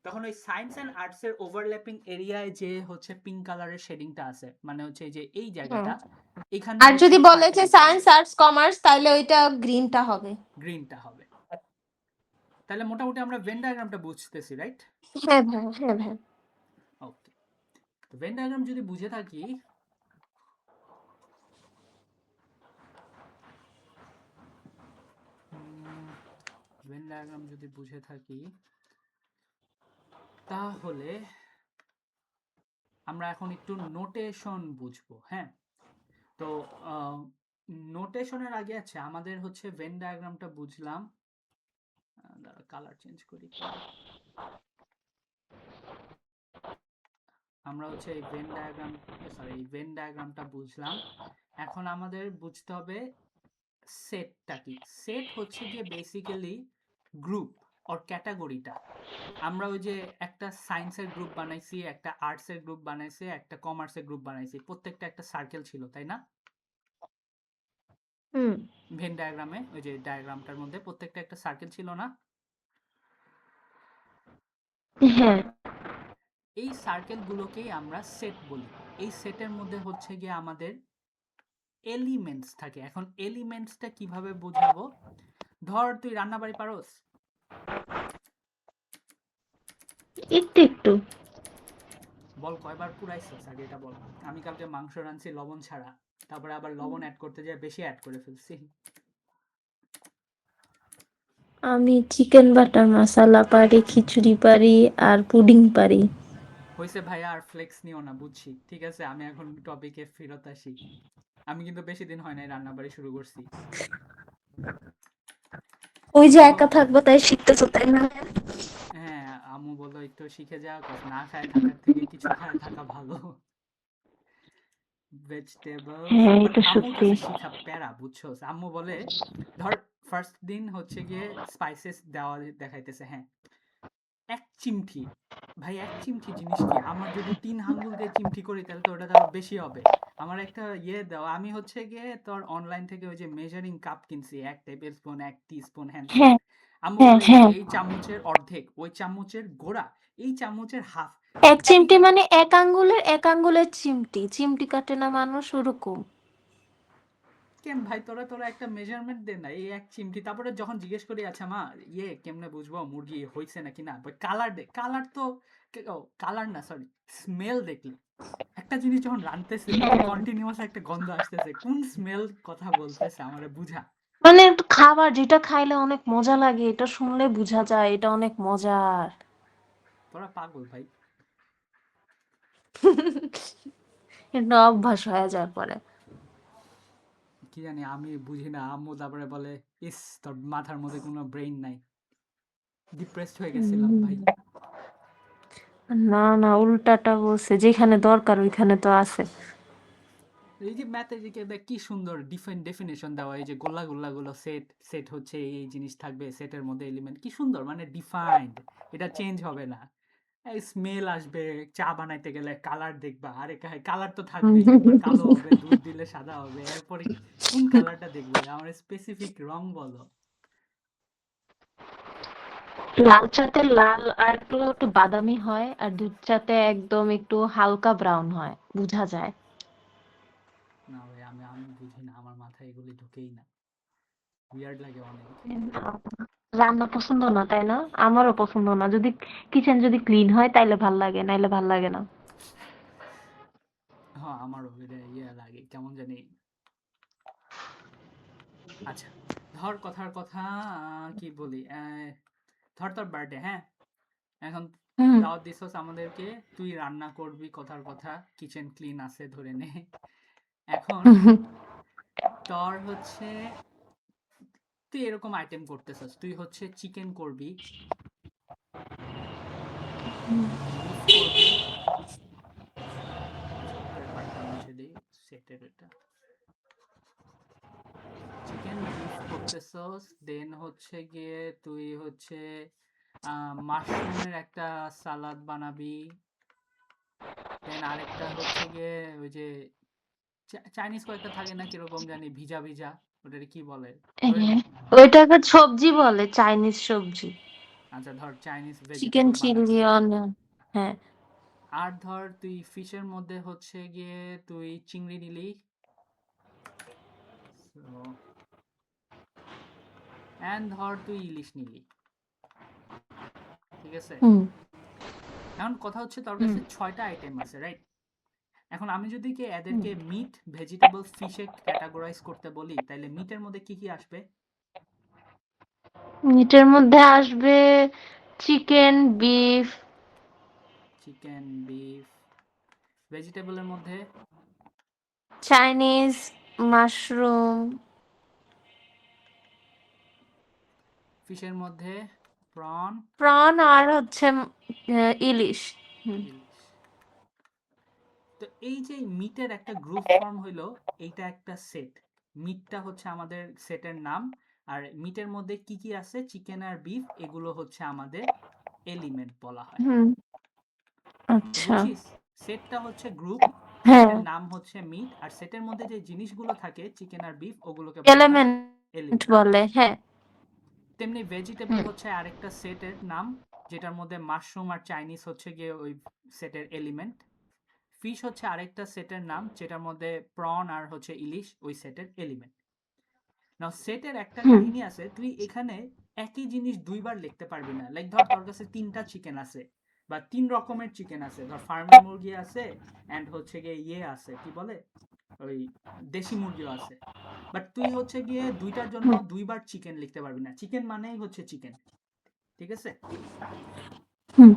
তখন ওই সায়েন্স অ্যান্ড আর্টস এর ওভারল্যাপিং এরিয়ায় যে হচ্ছে পিঙ্ক কালারের শেডিংটা আছে, মানে হচ্ছে এই যে এই হুম জায়গাটা, এখানে আর হচ্ছে যদি বলে 30 যে সায়েন্স স্টুডেন্টস, আর্টস কমার্স তাহলে ওইটা গ্রিনটা হবে। গ্রিনটা হবে। তাহলে মোটামুটি আমরা ভেন ডায়াগ্রামটা বুঝতেছি, রাইট? হ্যাঁ ভাই, হ্যাঁ ভাই। ওকে, তো ভেন ডায়াগ্রাম যদি বুঝে থাকি, ভেন ডায়াগ্রাম যদি বুঝে থাকি তাহলে আমরা এখন একটু নোটেশন বুঝবো। হ্যাঁ, তো নোটেশনের আগে আছে আমাদের হচ্ছে ভেন ডায়াগ্রামটা বুঝলাম। দাঁড়া, কালার চেঞ্জ করি একটু। আমরা হচ্ছে এই ভেন ডায়াগ্রাম, সরি, এই ভেন ডায়াগ্রামটা বুঝলাম। এখন আমাদের বুঝতে হবে সেটটা কি। সেট হচ্ছে গিয়ে বেসিক্যালি গ্রুপ অর ক্যাটাগরিটা। আমরা ওই যে একটা সায়েন্সের গ্রুপ বানাইছি, একটা আর্টসের গ্রুপ বানাইছি, একটা কমার্সের গ্রুপ বানাইছি, প্রত্যেকটা একটা সার্কেল ছিল, তাই না? হুম ভেন ডায়াগ্রামে ওই যে ডায়াগ্রামটার মধ্যে প্রত্যেকটা একটা সার্কেল ছিল না? হ্যাঁ এই সার্কেলগুলোকেই আমরা সেট বলি। এই সেটের মধ্যে হচ্ছে গিয়ে আমাদের এলিমেন্টস থাকে। এখন এলিমেন্টসটা কিভাবে বোঝাবো? ধর তুই রান্না বাড়ি পারোস? একটু একটু। বল কয়বার পুরাইছস আগে এটা বল। আমি কালকে মাংস রাঁধছি লবণ ছাড়া, তারপরে আবার লবণ অ্যাড করতে যেয়ে বেশি অ্যাড করে ফেলছি। আমি চিকেন বাটার মশলা পারি, খিচুড়ি পারি, আর পুডিং পারি। হয়েছে ভাইয়া, আর ফ্লেক্স নিও না, বুঝছি, ঠিক আছে। আমি এখন টপিকে ফেরত আসি। আমি কিন্তু বেশি দিন হয় নাই রান্না বাড়ি শুরু করছি। ওই যে এখন একা থাকবো তাই শিখতেছো, তাই না? হ্যাঁ, আম্মু বললো একটু শিখে যা, কস না খায় থাকার থেকে কিছু খায় থাকা ভালো। ভেজিটেবলস, হ্যাঁ, বাট এটা আম্মুর সত্যি। কাছে শিখা প্যারা, বুঝছো। আম্মু বলে ধর ফার্স্ট দিন হচ্ছে গিয়ে স্পাইসেস দেওয়া দেখাইতেছে, হ্যাঁ, এক চিমটি। ভাই এক চিমটি জিনিস কি? আমার যদি 3 আঙ্গুল দিয়ে চিমটি করি তাহলে তো ওটা তো আরো বেশি হবে। আমার একটা দাও, আমি হচ্ছে গিয়ে তোর অনলাইন থেকে ওই যে মেজারিং কাপ কিনছি, 1 টেবিল স্পুন, 1 টি স্পুন, হ্যান ত্যান। হ্যাঁ, আম্মু হ্যাঁ, বলে এই যে হ্যাঁ। এই চামচের অর্ধেক, ওই চামচের গোড়া, এই চামচের হাফ। এক এই চিমটি মানে এক আঙ্গুলের চিমটি। চিমটি কাটে না মানুষ, ওরকম। কেন ভাই, তোরা তোরা একটা মেজারমেন্ট দে না, এই এক চিমটি। তারপরে যখন জিজ্ঞেস করি আচ্ছা মা, কেমনে বুঝবো মুরগি হয়েছে নাকি না, কালার দে। কালার তো, কালার না, সরি, স্মেল দেখলি। একটা জিনিস যখন রাঁধতেছে দেখি কন্টিনিউয়াস একটা গন্ধ আসতেছে, কোন স্মেল কথা বলতেছে আমারে বুঝা। মানে একটু খাবার যেটা খাইলে অনেক মজা লাগে, এটা শুনলে বোঝা যায় এটা অনেক মজার। তোরা পাগল ভাই। এটা অভ্যাস হয়ে যাওয়ার পরে। কি জানি, আমি বুঝি না। আম্মু তারপরে বলে, ইস তোর মাথার মধ্যে কোনো ব্রেইন নাই। ডিপ্রেসড হয়ে গেছিলাম হুম। ভাই। না না, উল্টাটা বলছে, যেখানে দরকার ওইখানে তো আছে। এই যে ম্যাথের দিকে দেখ কি সুন্দর ডেফিনেশন দেওয়া, এই যে গোল্লা গোল্লা গুলো সেট, সেট হচ্ছে এই জিনিস থাকবে, সেটের মধ্যে এলিমেন্ট, কি সুন্দর মানে ডিফাইন্ড। এটা চেঞ্জ হবে না। এই স্মেল আসবে, চা বানাইতে গেলে কালার দেখবা, আরে কালার তো থাকবেই, একবার কালো হবে, দুধ দিলে সাদা হবে, এরপরে কোন কালারটা দেখবো? আমার স্পেসিফিক রং বলো। লাল চাতে লাল আর একটু বাদামি হয়, আর দুধ চাতে একদম একটু হালকা ব্রাউন হয়, বোঝা যায়। না ভাই, আমি আমি বুঝি না, আমার মাথায় এগুলি ঢুকেই না, উইয়ার্ড লাগে অনেক। রান্না পছন্দ না তাই না? আমারও পছন্দ না। যদি কিচেন যদি ক্লিন হয় তাইলে ভাল লাগে, নাইলে ভাল লাগে না। হ্যাঁ আমারও এটা ইয়ে লাগে কেমন জানি। আচ্ছা ধর কথার কথা, কি বলি, ধর তোর বার্থডে, হ্যাঁ, এখন হুম দাওয়াত দিছস আমাদেরকে, তুই রান্না করবি কথার কথা, কিচেন ক্লিন আছে ধরে নে। এখন তোর হচ্ছে তুই এরকম আইটেম করতেছস, তুই হচ্ছে চিকেন করবি, বিফ করবি। আচ্ছা পেপারটা মুছে দিই, সেটের এটা চিকেন বিফ করতেছস, দেন হচ্ছে গিয়ে তুই হচ্ছে মাশরুমের একটা সালাদ বানাবি, দেন আরেকটা হচ্ছে গিয়ে ওই যে চাইনিজ কয়েকটা থাকে না কিরকম জানি ভিজা ভিজা, ওটার কি বলে ধরে নে। ওইটাকে সবজি বলে, চাইনিজ সবজি। আচ্ছা ধর চাইনিজ চিকেন ভেজিটেবল বানাবি। Chilli onion. হ্যাঁ আর ধর তুই ফিশের মধ্যে হচ্ছে গিয়ে তুই চিংড়ি নিলি, এন্ড ধর তুই ইলিশ নিলি, ঠিক আছে। হুম এখন কথা হচ্ছে তোর হুম কাছে 6টা আইটেম আছে, রাইট? এখন আমি যদি কি হুম। এদেরকে মিট ভেজিটেবল ফিশে ক্যাটাগরাইজ করতে বলি, তাহলে মিটের মধ্যে কি কি আসবে? মিটের মধ্যে আসবে চিকেন, বিফ, চিকেন বিফ। ভেজিটেবলের মধ্যে চাইনিজ, মাশরুম, ফিশের মধ্যে প্রন, প্রন আর হচ্ছে ইলিশ। হুম ইলিশ। তো এই যে মিটের একটা গ্রুপ ফর্ম হইলো, এইটা একটা সেট। মিটটা হচ্ছে আমাদের সেটের নাম, আর মিটের মধ্যে কি কি আছে চিকেন আর বিফ, এগুলো হচ্ছে আমাদের এলিমেন্ট বলা হয়। হুম তো আচ্ছা বুঝছিস, সেটটা হচ্ছে গ্রুপ, হ্যাঁ সেটের নাম হচ্ছে মিট, আর সেটের মধ্যে যে জিনিসগুলো থাকে চিকেন আর বিফ ওগুলোকে বলা হয় এলিমেন্ট এলিমেন্ট। বলে হ্যাঁ। তেমনি ভেজিটেবল হুম হচ্ছে আরেকটা সেটের নাম, যেটার মধ্যে মাশরুম আর চাইনিজ হচ্ছে গিয়ে ওই সেটের এলিমেন্ট। ফিশ হচ্ছে আরেকটা সেটের নাম, যেটার মধ্যে প্রন আর হচ্ছে ইলিশ ওই সেটের এলিমেন্ট। নাও সেটের একটা হুম কাহিনী আছে, তুই এখানে একই জিনিস দুইবার লিখতে পারবি না। লাইক ধর তোর কাছে 3টা চিকেন আছে বা 3 রকমের চিকেন আছে, ধর ফার্মের মুরগি আছে এন্ড হচ্ছে গিয়ে ইয়ে আছে কি বলে ওই দেশি মুরগিও আছে, বাট তুই হচ্ছে গিয়ে দুইটার জন্য হুম দুইবার চিকেন লিখতে পারবি না, চিকেন মানেই হচ্ছে চিকেন, ঠিক আছে। হুম।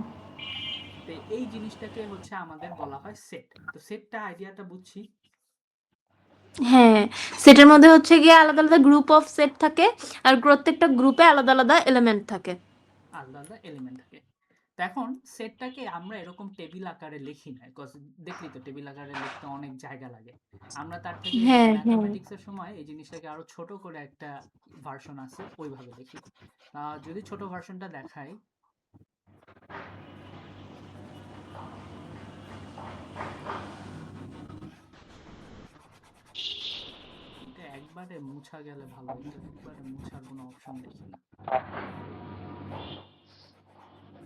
তো এই জিনিসটাকে হচ্ছে আমাদের বলা হয় সেট। তো সেটটা আইডিয়াটা বুঝছি। হ্যাঁ সেটের মধ্যে হচ্ছে গিয়ে আলাদা আলাদা গ্রুপ অফ সেট থাকে, আর প্রত্যেকটা গ্রুপে আলাদা আলাদা এলিমেন্ট থাকে। আলাদা আলাদা এলিমেন্ট থাকে। তো এখন সেটটাকে আমরা এরকম টেবিল আকারে লিখি না, বিকজ দেখলি তো টেবিল আকারে লিখতে অনেক জায়গা লাগে। আমরা তার থেকে হ্যাঁ হ্যাঁ ম্যাথমেটিক্সের সময় এই জিনিসটাকে আরো ছোট করে একটা ভার্সন আছে ওইভাবে লিখি। যদি ছোট ভার্সনটা দেখাই, এটা একবারে মুছা গেলে ভালো হতো, একবারে মুছার কোনো অপশন দেখি না।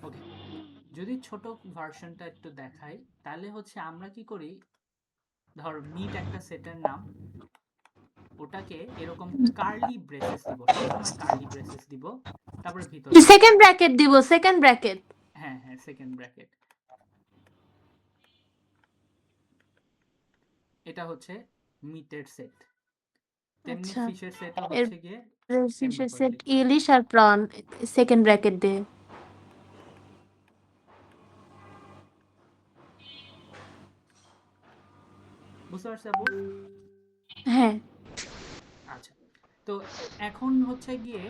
ওকে, যদি ছোট ভার্সনটা একটু দেখাই, তাহলে হচ্ছে আমরা কি করি, ধর মিট একটা সেটের নাম, ওটাকে এরকম কার্লি ব্রেসেস দিব, সবসময় কার্লি ব্রেসেস দিব, তারপরে ভিতরে সেকেন্ড ব্র্যাকেট দিব, সেকেন্ড ব্র্যাকেট। হ্যাঁ হ্যাঁ সেকেন্ড ব্র্যাকেট। এটা হচ্ছে মিটের সেট। তেমনি আচ্ছা ফিশের সেটও এর হচ্ছে গিয়ে এমনি করে সেট লিখতে হয়। ইলিশ আর প্রন সেকেন্ড ব্র্যাকেট দিয়ে। বুঝতে পারছি আপু? হ্যাঁ আচ্ছা, তো এখন হচ্ছে গিয়ে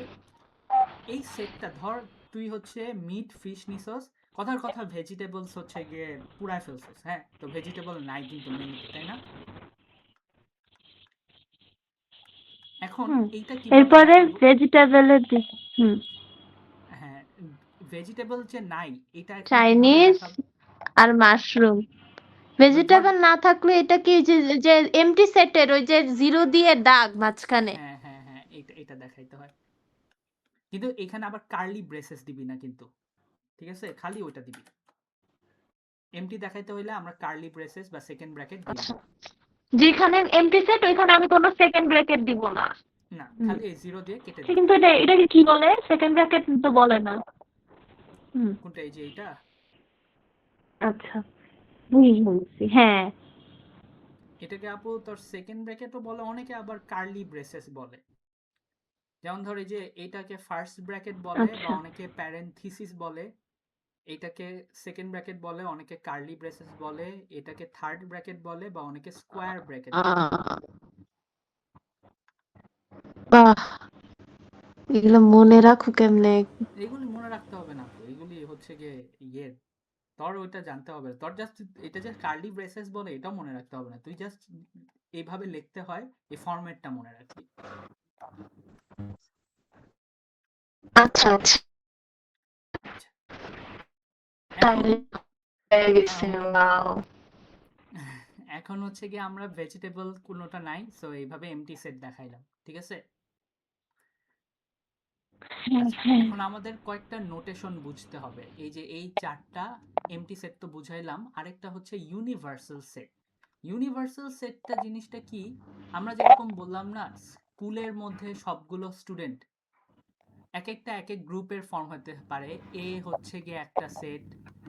এই সেটটা ধর তুই হচ্ছে মিট ফিশ নিছস, কথার কথা ভেজিটেবলস হচ্ছে গিয়ে পুরাই ফেলছস, হ্যাঁ, তো ভেজিটেবল নাই কিন্তু মেনুতে, তাই না? এখন হুম এইটা কিভাবে এরপরে দেখাবো? ভেজিটেবলের দিক। হুম হ্যাঁ, ভেজিটেবল যে নাই এটা এখন কিভাবে চাইনিজ দেখাবো? আর মাশরুম। ধর ভেজিটেবল না থাকলে এটা কি যে যে এমটি সেটের ওই যে জিরো দিয়ে দাগ মাঝখানে। হ্যাঁ হ্যাঁ হ্যাঁ এটা এটা দেখাইতে হয়, কিন্তু এখানে আবার কার্লি ব্রেসেস দিবি না কিন্তু, ঠিক আছে, খালি ওইটা দিবি। এমটি দেখাইতে হইলে আমরা কার্লি ব্রেসেস বা সেকেন্ড ব্র্যাকেট দিব। আচ্ছা যেখানে এমটি সেট ওইখানে আমি কোনো সেকেন্ড ব্র্যাকেট দিব না। না, হুম খালি এই জিরো দিয়ে কেটে সে দিবি। কিন্তু এটাকে কি বলে, সেকেন্ড ব্র্যাকেট তো বলে না। হুম কোনটা, এই যে এইটা? আচ্ছা বুঝছি হ্যাঁ। এটাকে আপু তোর সেকেন্ড ব্র্যাকেটও বলে, অনেকে আবার কার্লি ব্রেসেস বলে। যেমন ধর এই যে এটাকে ফার্স্ট ব্র্যাকেট বলে, বা আচ্ছা অনেকে প্যারেনথিসিস বলে। এটাকে সেকেন্ড ব্র্যাকেট বলে, অনেকে কার্লি ব্রেসেস বলে। এটাকে থার্ড ব্র্যাকেট বলে, বা অনেকে স্কোয়ার ব্র্যাকেট বলে। বাহ, এগুলো মনে রাখো কেমনে? এগুলি মনে রাখতে হবে না আপু, এগুলি হচ্ছে গিয়ে ইয়ে, তোর ওইটা জানতে হবে। তোর জাস্ট এটা যে কার্লি ব্রেসেস বলে এটাও মনে রাখতে হবে না, তুই জাস্ট এইভাবে লিখতে হয়, এই ফরম্যাটটা মনে রাখবি। আচ্ছা আচ্ছা, আচ্ছা, এখন তাহলে হয়ে গেছে। আম, ওয়াও। এখন হচ্ছে গিয়ে আমরা ভেজিটেবল কোনোটা নাই, সো এইভাবে এমটি সেট দেখাইলাম, ঠিক আছে। হ্যাঁ আচ্ছা, হ্যাঁ। এখন আমাদের কয়েকটা নোটেশন বুঝতে হবে। এই যে এই চারটা এমটি সেট তো বুঝাইলাম, আরেকটা হচ্ছে ইউনিভার্সাল সেট। ইউনিভার্সাল সেটটা জিনিসটা কি? আমরা যেরকম বললাম না, স্কুলের মধ্যে সবগুলো স্টুডেন্ট এক একটা এক এক গ্রুপের ফর্ম হতে পারে। এ হচ্ছে গিয়ে একটা সেট,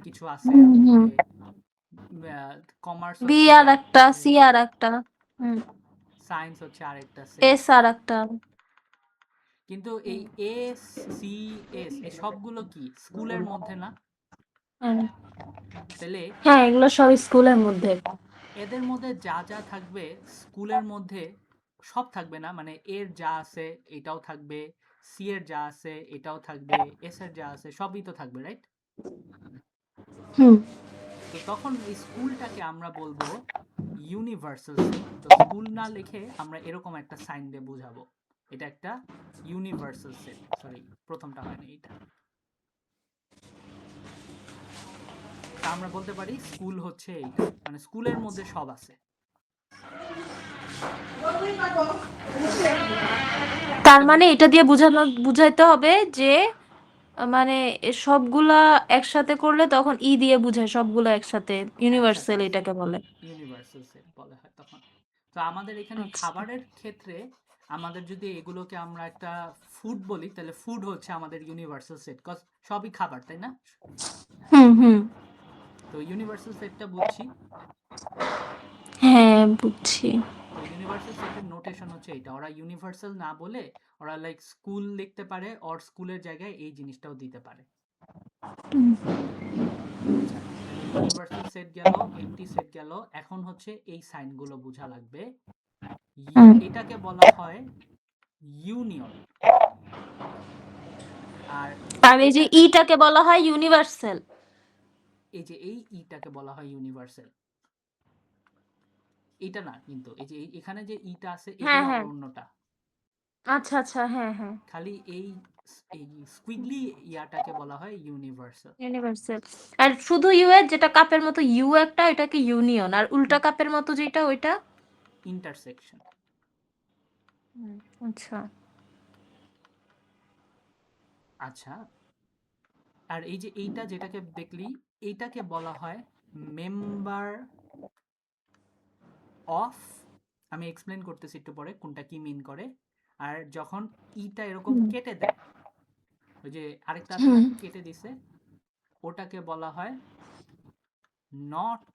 কিছু আছে এর হুম হুম। মধ্যে। কমার্স বি হচ্ছে আর গিয়ে একটা, আরেকটা সি সেট, আর একটা, হুম, সায়েন্স হচ্ছে আরেকটা সেট। এস আর একটা। কিন্তু এই এ, সি, এস এই সবগুলো কি স্কুলের মধ্যে না? হুম। তাহলে হ্যাঁ, এগুলো সব স্কুলের মধ্যে। এদের মধ্যে যা যা থাকবে স্কুলের মধ্যে সব থাকবে না, মানে এর যা আছে এটাও থাকবে, সি এর যা আছে এটাও থাকবে, এস এর যা আছে সবই তো থাকবে, রাইট? হুম। তো তখন এই স্কুলটাকে আমরা বলবো ইউনিভার্সাল সেট। তো স্কুল না লিখে আমরা এরকম একটা সাইন দিয়ে বোঝাবো, এটা একটা ইউনিভার্সাল সেট। সরি, প্রথমটা হয়নি এটা। তা আমরা বলতে পারি স্কুল হচ্ছে এইটা, মানে স্কুলের মধ্যে সব আছে। তার এটা মানে এটা দিয়ে বুঝাইতে হবে যে মানে সবগুলা একসাথে করলে তখন ই দিয়ে বুঝায়, সবগুলা একসাথে একসাথে ইউনিভার্সাল আছে, এটাকে বলে। ইউনিভার্সাল সেট বলা হয় তখন। তো আমাদের এখানে আচ্ছা। খাবারের ক্ষেত্রে আমাদের যদি এগুলোকে আমরা একটা ফুড বলি, তাহলে ফুড হচ্ছে আমাদের ইউনিভার্সাল সেট, কজ সবই খাবার, তাই না? হুম হুম। তো ইউনিভার্সাল সেটটা বুঝছি। হ্যাঁ, বুঝছি। তো ইউনিভার্সাল সেটের নোটেশন হচ্ছে এটা, ওরা ইউনিভার্সাল না বলে ওরা লাইক স্কুল লিখতে পারে, ওর স্কুলের জায়গায় এই জিনিসটাও দিতে পারে। হুম। আচ্ছা, তাহলে ইউনিভার্সাল সেট গেল, এমটি সেট গেল, এখন হচ্ছে এই সাইনগুলো বোঝা লাগবে। হুম। এটাকে বলা হয় ইউনিয়ন। আর আর এই যে এটা, ইটাকে বলা হয় ইউনিভার্সাল। এই যে এই ইটাকে বলা হয় ইউনিভার্সাল। এটা না কিন্তু, এই যে এখানে যে ইটা আছে হ্যাঁ এগুলো হ্যাঁ। আবার অন্যটা। আচ্ছা আচ্ছা, হ্যাঁ হ্যাঁ। খালি এই এই স্কুইগলি ইয়াটাকে বলা হয় ইউনিভার্সাল। ইউনিভার্সাল। আর শুধু ইউ এর যেটা কাপের মতো ইউ একটা, এটাকে ইউনিয়ন, আর উল্টা কাপের মতো যেটা ওইটা। ইন্টারসেকশন। হুম, আচ্ছা। আচ্ছা, আর এই যে এইটা যেটাকে দেখলি, এইটাকে বলা হয় মেম্বার অফ। আমি এক্সপ্লেন করতেছি একটু পরে কোনটা কি মিন করে। আর যখন ইটা এরকম হুম কেটে দেয়, ওই যে আরেকটা আছে না হুম। কেটে দিছে, ওটাকে বলা হয় নট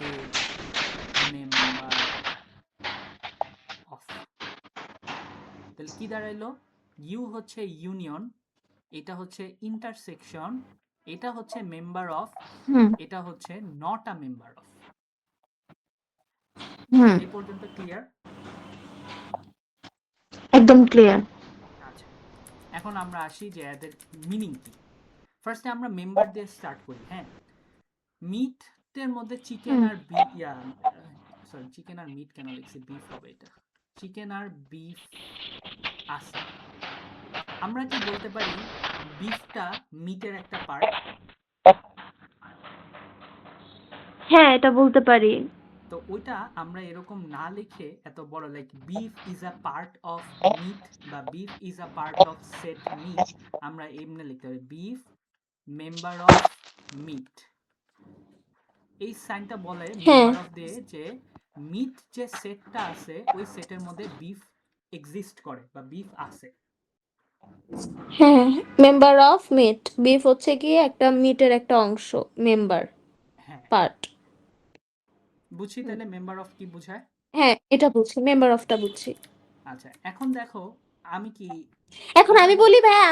এ মেম্বার অফ। তাহলে কি দাঁড়াইলো? ইউ হচ্ছে ইউনিয়ন, এটা হচ্ছে ইন্টারসেকশন, এটা হচ্ছে মেম্বার অফ, হুম এটা হচ্ছে নট আ মেম্বার অফ। হুম। এই পর্যন্ত ক্লিয়ার? একদম ক্লিয়ার। আচ্ছা, এখন আমরা আসি যে এদের মিনিং কি। ফার্স্টে আমরা মেম্বার দিয়ে স্টার্ট করি। হ্যাঁ, মিটের মধ্যে চিকেন হুম। আর সরি, চিকেন আর মিট কেন লিখছি, বিফ হবে এটা। চিকেন আর বিফ আছে। আমরা কি বলতে পারি বিফটা মিটের একটা পার্ট? হ্যাঁ, এটা বলতে পারি। তো ওইটা আমরা এরকম না লিখে এত বড় like beef is a part of meat, বা beef is a part of set meat, আমরা এমনি লিখতে পারি বিফ মেম্বার অফ মিট। এই সাইনটা বলে হ্যাঁ মেম্বার অফ দিয়ে যে মিট যে সেটটা আছে ওই সেটের মধ্যে বিফ এক্সিস্ট করে বা বিফ আছে। হ্যাঁ। মেম্বার অফ মিট, বিফ হচ্ছে কি একটা মিটের একটা অংশ, মেম্বার, হ্যাঁ, পার্ট। বুঝছি তাহলে মেম্বার অফ কি বোঝায়? হ্যাঁ এটা বুঝছি, মেম্বার অফটা বুঝছি। আচ্ছা এখন দেখো আমি কি এখন আমি এখানে বলি ভাইয়া,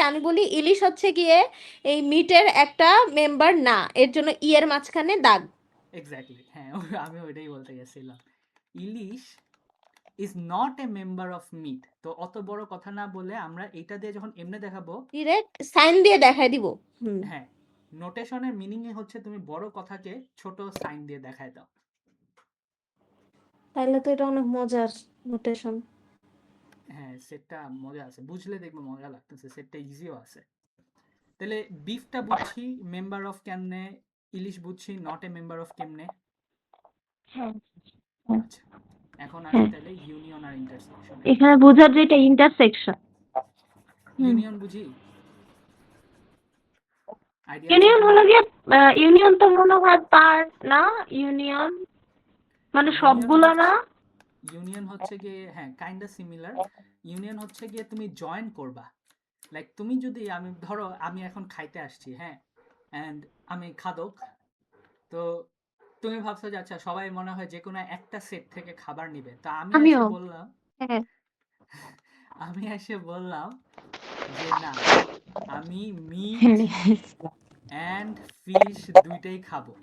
আমি বলি ইলিশ হচ্ছে গিয়ে এই মিটের একটা মেম্বার না, এর জন্য ই এর মাঝখানে দাগ। এক্স্যাক্টলি হ্যাঁ আমি ওইটাই বলতে গেছিলাম। Ilish is not a member of meat. তো অত বড় কথা না বলে আমরা এটা দিয়ে যখন এমনি দেখাবো, ডিরেক্ট সাইন দিয়ে দেখাই দিব। হুম, হ্যাঁ নোটেশনের মিনিং হচ্ছে তুমি বড় কথাকে ছোট সাইন দিয়ে দেখায় দাও। তাহলে তো এটা অনেক মজার নোটেশন। হ্যাঁ সেটটা মজা আছে, বুঝলে দেখবে মজা লাগতেছে, সেটটা ইজিও আছে। তাহলে বিফটা বুঝছি মেম্বার অফ কেমনে, ইলিশ বুঝছি নট এ মেম্বার অফ কেমনে। হ্যাঁ আচ্ছা এখন আসি হ্যাঁ, তাহলে ইউনিয়ন আর ইন্টারসেকশনে। এখানে বোঝার যেটা ইন্টারসেকশন। ইউনিয়ন বুঝি, আইডিয়া আছে ইউনিয়ন কোনো? হলো গিয়ে ইউনিয়ন তো মনে হয় পার্ট না, ইউনিয়ন মানে ইউনিয়ন সবগুলো না। ইউনিয়ন হচ্ছে গিয়ে হ্যাঁ কাইন্ড অফ সিমিলার। ইউনিয়ন হচ্ছে গিয়ে তুমি জয়েন করবা, লাইক তুমি যদি আমি ধরো আমি এখন খাইতে আসছি, হ্যাঁ অ্যান্ড আমি খাদক, তো তুমি ভাবছো যে আচ্ছা সবাই মনে হয় যে কোনো একটা সেট থেকে খাবার নিবে, তা আমি এসে আমিও। বললাম হ্যাঁ আমি এসে বললাম যে না আমি মিট হ্যাঁ অ্যান্ড ফিশ দুইটাই খাবো।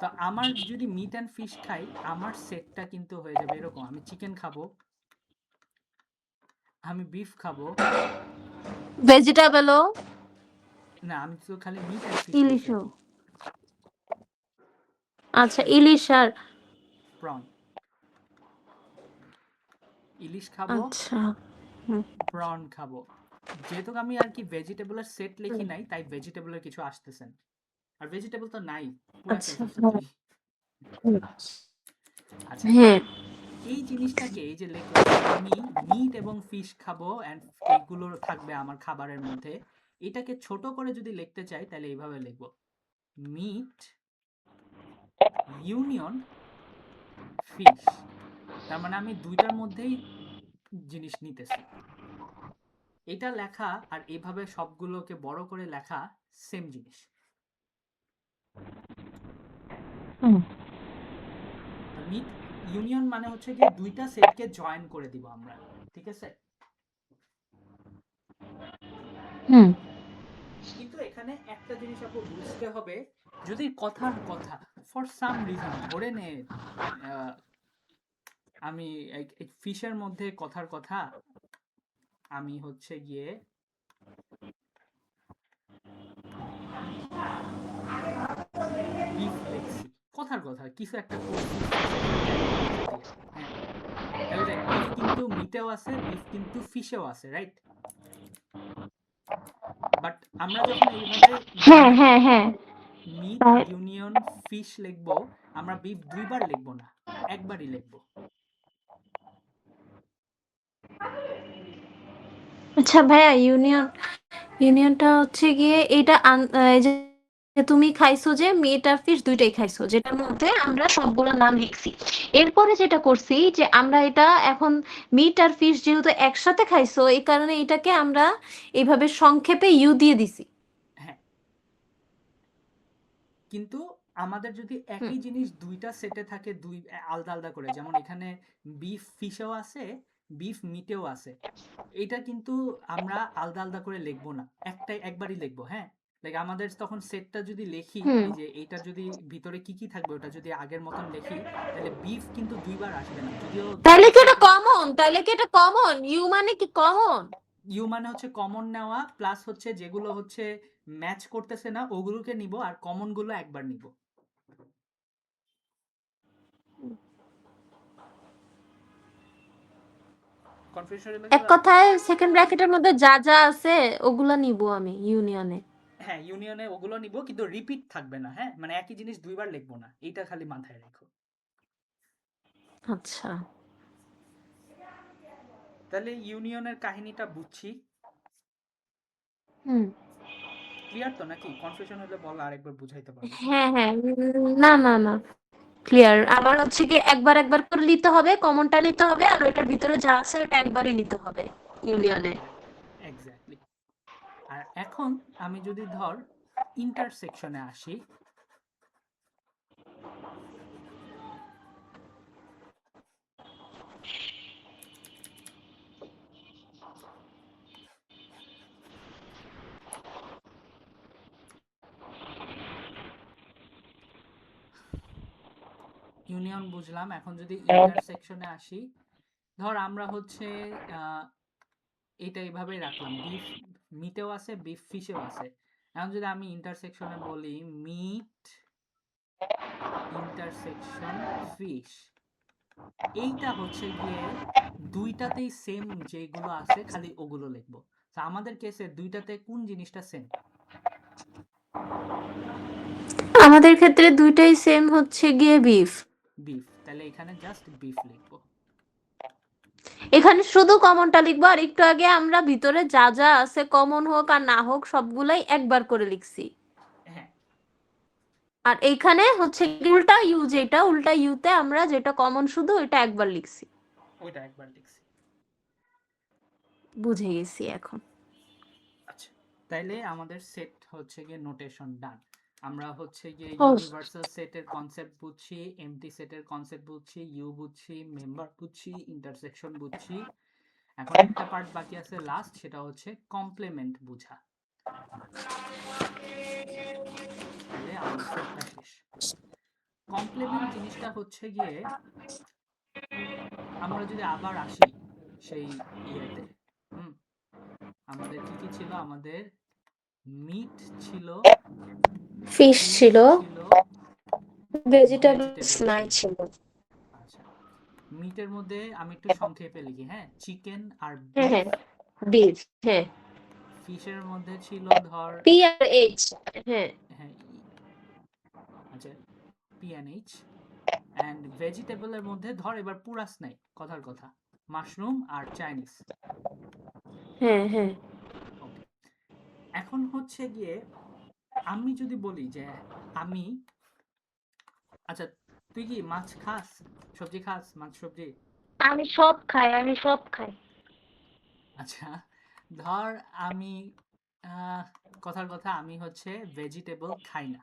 তো আমার যদি মিট অ্যান্ড ফিশ খাই আমার সেটটা কিন্তু হয়ে যাবে এরকম, আমি চিকেন খাবো, আমি বিফ খাবো, ভেজিটেবলও, না আমি তো খালি মিট অ্যান্ড ফিশ বলছি ইলিশও। আর কি, আচ্ছা ইলিশ আর প্রন, ইলিশ খাবো, আচ্ছা হুম প্রন খাবো। যেহেতু আমি আর কি ভেজিটেবলের সেট লিখি নাই তাই ভেজিটেবলের কিছু আসতেছেন, আর ভেজিটেবল তো নাই, পুরা আচ্ছা শেষ হচ্ছে কি। আচ্ছা হ্যাঁ এই জিনিসটাকে এই যে লিখলাম আমি মিট এবং ফিশ খাবো এন্ড এইগুলো থাকবে আমার খাবারের মধ্যে, এটাকে ছোট করে যদি লিখতে চাই তাহলে এইভাবে লিখবো মিট ইউনিয়ন ফিশ। তার মানে আমি দুইটার মধ্যেই জিনিস নিতেছি। এটা লেখা আর এইভাবে সবগুলোকে বড় করে লেখা সেম জিনিস। মিট ইউনিয়ন মানে হচ্ছে যে দুইটা সেটকে জয়েন করে দিব আমরা, ঠিক আছে? হুম কিন্তু এখানে একটা জিনিস আপু বুঝতে হবে, যদি কথার কথা ফর সাম রিজন ধরে নে আমি ফিশের মধ্যে কথার কথা আমি হচ্ছে গিয়ে বিফ লেখছি, কথার কথা কিছু একটা করছি ফিশের সাথে বিফ দিয়ে, হ্যাঁ তাহলে দেখ বিফ কিন্তু মিটেও আছে, বিফ কিন্তু ফিশেও আছে, রাইট? বাট আমরা যখন এইভাবে হ্যাঁ হ্যাঁ হ্যাঁ মিট ইউনিয়ন ফিশ লিখবো, আমরা বিফ দুইবার লিখবো না, একবারই লিখবো। আচ্ছা ভাইয়া, ইউনিয়নটা হচ্ছে গিয়ে এটা এই যে যে তুমি খাইছো যে মিট আর ফিশ দুইটাই খাইছো, যেটার মধ্যে আমরা সবগুলো নাম লিখছি। এরপরে যেটা করছি যে আমরা এটা এখন মিট আর ফিশ যেহেতু একসাথে খাইছো, এই কারণে এটাকে আমরা এইভাবে সংক্ষেপে ইউ দিয়ে দিছি। হ্যাঁ কিন্তু আমাদের যদি হুম একই জিনিস দুইটা সেটে থাকে, দুই আলাদা আলাদা করে, যেমন এখানে বিফ ফিশেও আছে বিফ মিটেও আছে, এটা কিন্তু আমরা আলাদা আলাদা করে লিখবো না, একবারই লিখবো, হ্যাঁ লাইক আমাদের তখন সেটটা যদি লিখি হুম এই যে এইটা যদি ভিতরে কি কি থাকবে ওটা যদি আগের মতন লিখি তাহলে বিফ কিন্তু দুইবার আসবে না, যদিও তাহলে দুইটা কি এটা সেটে কমন? তাহলে কি এটা কমন? ইউ মানে কি কমন? ইউ মানে হচ্ছে কমন নেওয়া, প্লাস হচ্ছে যেগুলো হচ্ছে ম্যাচ করতেছে না ওগুলোকে নিব আর কমন গুলো একবার নিব। কনফিউশন হয়ে এক গেল? কথায় সেকেন্ড ব্র্যাকেটের মধ্যে যা যা আছে ওগুলা নিব আমি ইউনিয়নে। হ্যাঁ ইউনিয়নে ওগুলো নিব কিন্তু রিপিট থাকবে না, হ্যাঁ মানে একই জিনিস দুইবার লিখবো না, এইটা খালি মাথায় রেখো। আচ্ছা তাহলে ইউনিয়নের কাহিনীটা বুঝছি, হুম ক্লিয়ার তো নাকি? কনফিউশন হলে বল আরেকবার বুঝাইতে পারবো। হ্যাঁ হ্যাঁ না না না, ক্লিয়ার। আমার হচ্ছে কি একবার একবার করে নিতে হবে, কমনটা নিতে হবে, আর ওইটার ভিতরে যা আছে ওটা একবারই নিতে হবে ইউনিয়নে। এক্স্যাক্টলি। আর এখন আমি যদি ধর ইন্টারসেকশনে আসি, ইউনিয়ন বুঝলাম, এখন যদি ইন্টারসেকশনে আসি, ধর আমরা হচ্ছে এটা এইভাবেই রাখলাম, বিফ মিটেও আছে, বিফ ফিশেও আছে। এখন যদি আমি ইন্টারসেকশনে বলি মিট ইন্টারসেকশন ফিশ, এইটা হচ্ছে গিয়ে দুইটাতেই সেম যেগুলো আছে, খালি ওগুলো লিখবো। তো আমাদের কেসে দুইটাতে কোন জিনিসটা সেম? আমাদের ক্ষেত্রে দুইটাই সেম হচ্ছে গিয়ে বিফ। বিফ, তাহলে এখানে জাস্ট বিফ লিখবো। এখানে শুধু কমনটা লিখবো, আর একটু আগে আমরা ভিতরে যা যা আছে কমন হোক আর না হোক সবগুলাই একবার করে লিখছি। হ্যাঁ, আর এইখানে হচ্ছে উল্টা ইউ, যেটা উল্টা ইউতে আমরা যেটা কমন শুধু ওইটা একবার লিখছি। ওইটা একবার লিখছি। বুঝে গেছি এখন। আচ্ছা, তাইলে আমাদের সেট হচ্ছে গিয়ে নোটেশন ডান। আমরা হচ্ছে গিয়ে ও ইউনিভার্সাল সেটের কনসেপ্ট বুঝছি, এমটি সেটের কনসেপ্ট বুঝছি, ইউ বুঝছি, মেম্বার বুঝছি, ইন্টারসেকশন বুঝছি। এখন একটা পার্ট বাকি আছে লাস্ট, সেটা হচ্ছে কমপ্লিমেন্ট বুঝা। তাহলে আমাদের সেটটা শেষ। কমপ্লিমেন্ট জিনিসটা হচ্ছে গিয়ে, আমরা যদি আবার আসি সেই ইয়েতে, আমাদের কি কি ছিল? আমাদের মিট ছিল, ফিশ ফিশ ছিল, ছিল, ভেজিটেবলস ভেজিটেবল নাই ছিল। ছিল। আচ্ছা, মিটের মধ্যে আমি একটু সংক্ষেপে লিখি, হ্যাঁ, চিকেন আর হ্যাঁ বিফ। হ্যাঁ, বিফ, হ্যাঁ। ফিশের মধ্যে ছিল ধর, পি আর এইচ, হ্যাঁ। হ্যাঁ, আচ্ছা, পিএনএইচ। অ্যান্ড ভেজিটেবলের মধ্যে ধর, এবার পুরাস নাই, কথার কথা, মাশরুম আর চাইনিজ। হ্যাঁ হ্যাঁ। ওকে, এখন হচ্ছে গিয়ে আমি যদি বলি যে আমি, আচ্ছা, তুই কি মাছ খাস, সবজি খাস, মাছ সবজি? আমি সব খাই, আমি সব খাই। আচ্ছা, ধর আমি আহ, কথার কথা, আমি হচ্ছে ভেজিটেবল খাই না।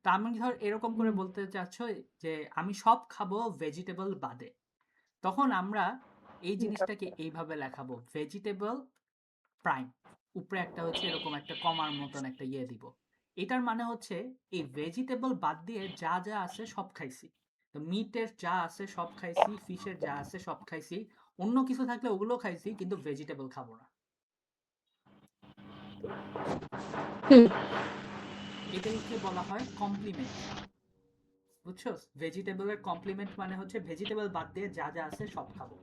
তা আমি ধর এরকম করে বলতে চাচ্ছ যে আমি সব খাবো ভেজিটেবল বাদে, তখন আমরা এই জিনিসটাকে এইভাবে লেখাবো, ভেজিটেবল প্রাইম, উপরে একটা হচ্ছে এরকম একটা কমার মতন একটা ইয়ে দিব। এটার মানে হচ্ছে এই ভেজিটেবল বাদ দিয়ে যা যা আছে সব খাইছি। তো মিটের যা আছে সব খাইছি, ফিশের যা আছে সব খাইছি, অন্য কিছু থাকলে ওগুলো খাইছি, কিন্তু ভেজিটেবল খাবো না। হুম। এটাকে বলা হয় কমপ্লিমেন্ট। বুঝছো? ভেজিটেবলের কমপ্লিমেন্ট মানে হচ্ছে ভেজিটেবল বাদ দিয়ে যা যা আছে সব খাবো।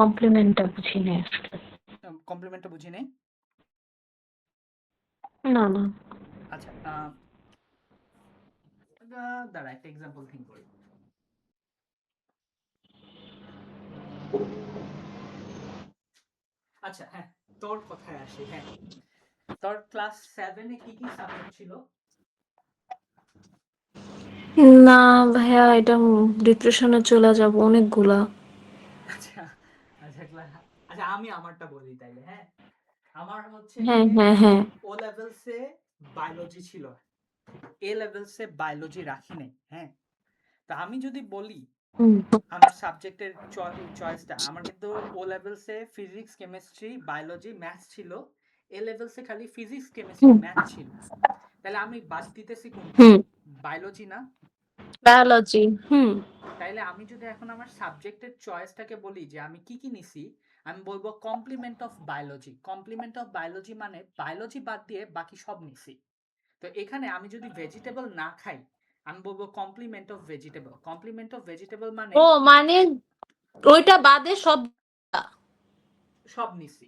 কমপ্লিমেন্টটা বুঝি না আসলে। কমপ্লিমেন্টটা বুঝি নেই? না না। আচ্ছা, দাঁড়া, একটা এক্সাম্পল থিঙ্ক করি। আচ্ছা, হ্যাঁ, তোর কথায় আসি। হ্যাঁ, তোর ক্লাস 7-এ কি কি সাবজেক্ট ছিল? না ভাইয়া, এটা ডিপ্রেশনে চলে যাব অনেকগুলা। আচ্ছা, আচ্ছা, আচ্ছা, আমি আমারটা বলি তাইলে। হ্যাঁ, আমার হচ্ছে হ্যাঁ গিয়ে হ্যাঁ হ্যাঁ। ও লেভেলসে বায়োলজি ছিল, এ লেভেলসে বায়োলজি রাখি নাই। হ্যাঁ, তা আমি যদি বলি হুম আমার সাবজেক্টের চয়েসটা, আমার কিন্তু ও লেভেলসে ফিজিক্স, কেমিস্ট্রি, বায়োলজি, ম্যাথস ছিল, এ লেভেলসে খালি ফিজিক্স, কেমিস্ট্রি, হুম ম্যাথ ছিল। তাহলে আমি বাদ দিতেছি কোনটা? হুম। বায়োলজি না? বায়োলজি, হুম। তাইলে আমি যদি এখন আমার সাবজেক্টের চয়েসটাকে বলি যে আমি কি কি নিছি, আমি বলবো complement of biology. Complement of biology মানে বায়োলজি বাদ দিয়ে বাকি সব নিছি। তো এখানে আমি যদি ভেজিটেবল না খাই, আমি বলবো complement of vegetable. Complement of vegetable মানে ও মানে ওইটা বাদে সব। সব নিছি।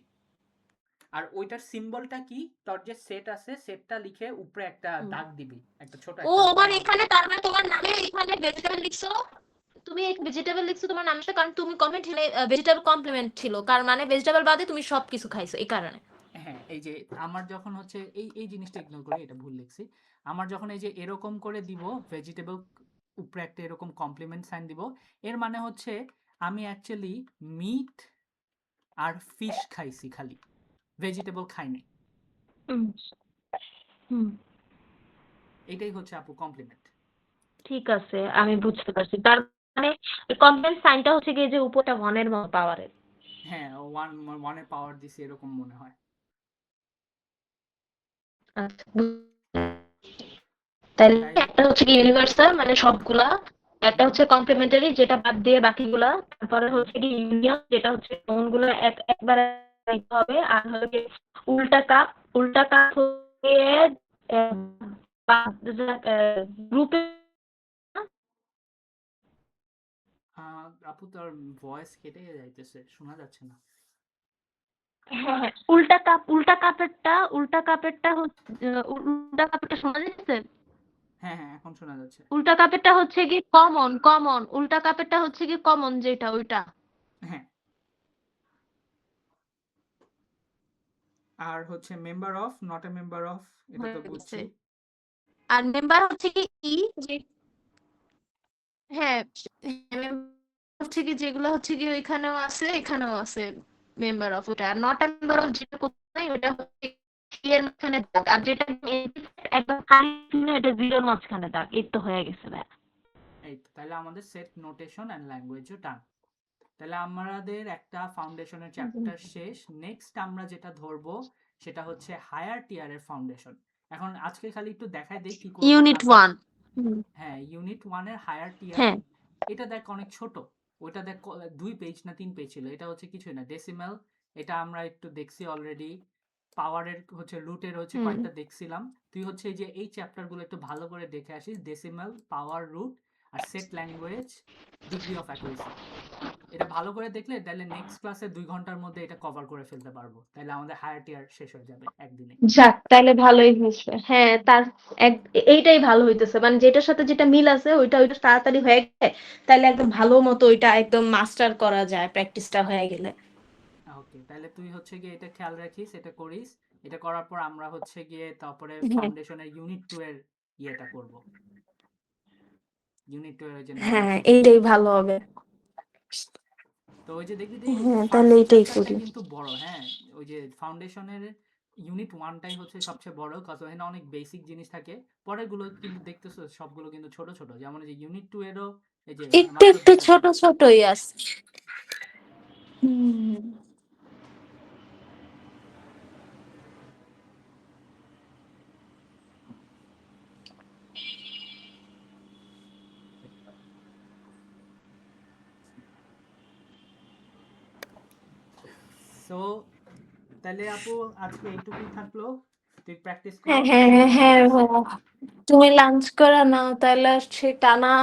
আর ওইটার সিম্বলটা কি? তোর যে সেট আছে, সেটটা লিখে উপরে একটা দাগ দিবি, একটা ছোট ও একটা আমার কমা দিবি। এখানে তার মানে তোমার নামে এখানে ভেজিটেবল লিখছো, তুমি এক ভেজিটেবল লিখছো তোমার নামের সাথে, কারণ তুমি কমেন্ট ভেজিটেবল কমপ্লিমেন্ট ছিল, কারণ মানে ভেজিটেবল বাদে তুমি সবকিছু খাইছো এই কারণে। হ্যাঁ, এই যে আমার যখন হচ্ছে এই এই জিনিসটা ইগনোর করে, এটা ভুল লিখছি। আমার যখন এই যে এরকম করে দিব ভেজিটেবল, উপরে একটা এরকম কমপ্লিমেন্ট সাইন দিব, এর মানে হচ্ছে আমি অ্যাকচুয়ালি মিট আর ফিশ খাইছি, খালি ভেজিটেবল খাইনি। হুম হুম। এটাই হচ্ছে আপু কমপ্লিমেন্ট। ঠিক আছে, আমি বুঝতে পারছি। তার মানে কমপ্লেন্ট সাইনটা হচ্ছে গিয়ে যে উপরটা 1 এর মতো পাওয়ারের। হ্যাঁ, ওয়ানের পাওয়ার দিছি এরকম মনে হয়। আচ্ছা, তাহলে তাইলে একটা হচ্ছে কি ইউনিভার্সাল মানে সবগুলা, একটা হুম হচ্ছে কমপ্লিমেন্টারি যেটা বাদ দিয়ে বাকিগুলা, তারপরে হুম হচ্ছে কি ইউনিয়ন যেটা হচ্ছে কোনগুলো একবারে দিতে হবে, আর হচ্ছে কি উল্টা কাপ। উল্টা কাপ হচ্ছে গ্রুপে। আপু তোর ভয়েস কেটে যাইতেছে, শোনা যাচ্ছে না। হ্যাঁ হ্যাঁ, উল্টা কাপ। উল্টা কাপেরটা হচ্ছে উল্টা কাপেরটা শোনা যাচ্ছে। হ্যাঁ হ্যাঁ, এখন শোনা যাচ্ছে। উল্টা কাপেরটা হচ্ছে কি কমন। উল্টা কাপেরটা হচ্ছে কি কমন যেটা ওইটা। হ্যাঁ, আর হচ্ছে member of, not a member of, এটা হয়ে তো গেছে। বুঝছি। আর মেম্বার হচ্ছে কি যে হ্যাঁ, হ্যাঁ, হচ্ছে কি যেগুলো হচ্ছে কি ওইখানেও আছে এখানেও আছে মেম্বার অফ। ওটা আর নট মেম্বার অফ যেটা কোথায় ওটা হচ্ছে কি এর মাঝখানে দাগ, আর যেটা একদম খালি ছিল এটা জিরোর মাঝখানে দাগ। এই তো হয়ে গেছে ভাই। এই তো, তাহলে আমাদের সেট নোটেশন অ্যান্ড ল্যাঙ্গুয়েজও ডান। তাহলে আমাদের একটা ফাউন্ডেশনের চ্যাপ্টার শেষ। নেক্সট আমরা যেটা ধরবো সেটা হচ্ছে হায়ার টিয়ারের ফাউন্ডেশন। এখন আজকে খালি একটু দেখাই দেই কি করব, ইউনিট তারপর 1। হ্যাঁ, ইউনিট 1 এর হায়ার টিয়ার। হ্যাঁ এটা দেখ অনেক ছোট। ওইটা দেখ 2 পেজ না 3 পেজ ছিল, এটা হচ্ছে কিছুই না, ডেসিমাল। এটা আমরা একটু দেখছি অলরেডি। পাওয়ারের হচ্ছে রুটের হচ্ছে হুম কয়েকটা দেখছিলাম। তুই হচ্ছে এই যে এই চ্যাপ্টারগুলো একটু ভালো করে দেখে আসিস, ডেসিমাল, পাওয়ার, রুট আর set language, degree of accuracy. এটা ভালো করে দেখলে তাহলে নেক্সট ক্লাসে 2 ঘন্টার মধ্যে এটা কভার করে ফেলতে পারবো, তাহলে আমাদের হায়ার টিয়ার শেষ হয়ে যাবে একদিনে। যাক তাহলে ভালোই হয়েছে। হ্যাঁ তার এক এইটাই ভালো হইতেছে, মানে যেটার সাথে যেটা মিল আছে ওইটা ওইটা তাড়াতাড়ি হয়ে গেলে তাহলে একদম ভালো মতো ওইটা একদম মাস্টার করা যায় প্র্যাকটিসটা হয়ে গেলে। ওকে, তাহলে তুই হচ্ছে গিয়ে এটা খেয়াল রাখিস, এটা করিস। এটা করার পর আমরা হচ্ছে গিয়ে তারপরে হ্যাঁ ফাউন্ডেশনের ইউনিট 2 এর ইয়েটা করব। ইউনিট 2 এর যে নাম্বার হ্যাঁ, সিস্টেমটা এইটাই এটা ভালো করব। হবে। তো ওই যে দেখবি যে হ্যাঁ তাহলে ফার্স্ট এইটাই চ্যাপ্টারটা করি। কিন্তু বড়, হ্যাঁ। ওই যে ফাউন্ডেশনের ইউনিট 1টাই হচ্ছে সবচেয়ে বড়, কারণ এখানে অনেক বেসিক জিনিস থাকে। পরেরগুলো কিন্তু দেখতেছো সবগুলো কিন্তু ছোট ছোট, যেমন এই যে ইউনিট 2 এরও এই যে এখানে একটু মাত্র একটু 2টা ছোট চ্যাপ্টার। ছোটই আছে। হুম। সো তাহলে আপু আজকে এইটুকুই থাকলো। তুই প্র্যাকটিস কর, হ্যাঁ হ্যাঁ আমি হ্যাঁ যাইতেছি। হ্যাঁ, তুমি লাঞ্চ করে নাও তাহলে সে টানা।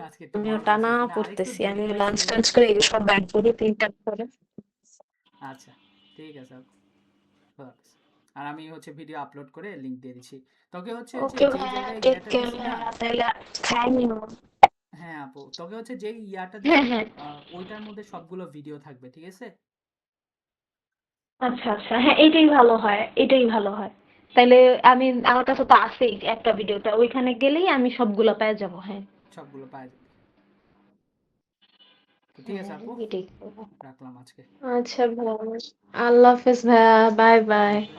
আজকে একটু আমিও বড় টানা করছিস না, আরেকটু পড়তেছি, দেরি আমি করে লাঞ্চ শুলে। টাঞ্চ করে এগুলো সব ব্যাক করি 3টা করে। আচ্ছা, ঠিক আছে আপু, খোদা হাফেজ। আর আমি হচ্ছে ভিডিও আপলোড করে লিংক দিয়ে দিচ্ছি। তোকে হচ্ছে হচ্ছে ওকে যেই ভাইয়া, জায়গায় টেক ইয়াটা কেয়ার দিছি না। ভাইয়া, তাহলে খাই নিও। হ্যাঁ আপু, তোকে হচ্ছে যেই ইয়াটা হ্যাঁ দিছি হ্যাঁ, ওইটার মধ্যে সবগুলো ভিডিও থাকবে, ঠিক আছে? আচ্ছা আচ্ছা, হ্যাঁ এটাই ভালো হয়, এটাই ভালো হয়। তাইলে আমি, আমার কাছে তো আছেই একটা ভিডিওটা, ওইখানে গেলেই আমি সবগুলো পেয়ে যাবো। হ্যাঁ সবগুলো পাওয়া যাবে। তো ঠিক আছে হ্যাঁ, আপু, এটাই করবো। রাখলাম আজকে। আচ্ছা ভাইয়া, আল্লাহ হাফেজ ভাইয়া, বাই বাই। আল্লাহ হাফেজ।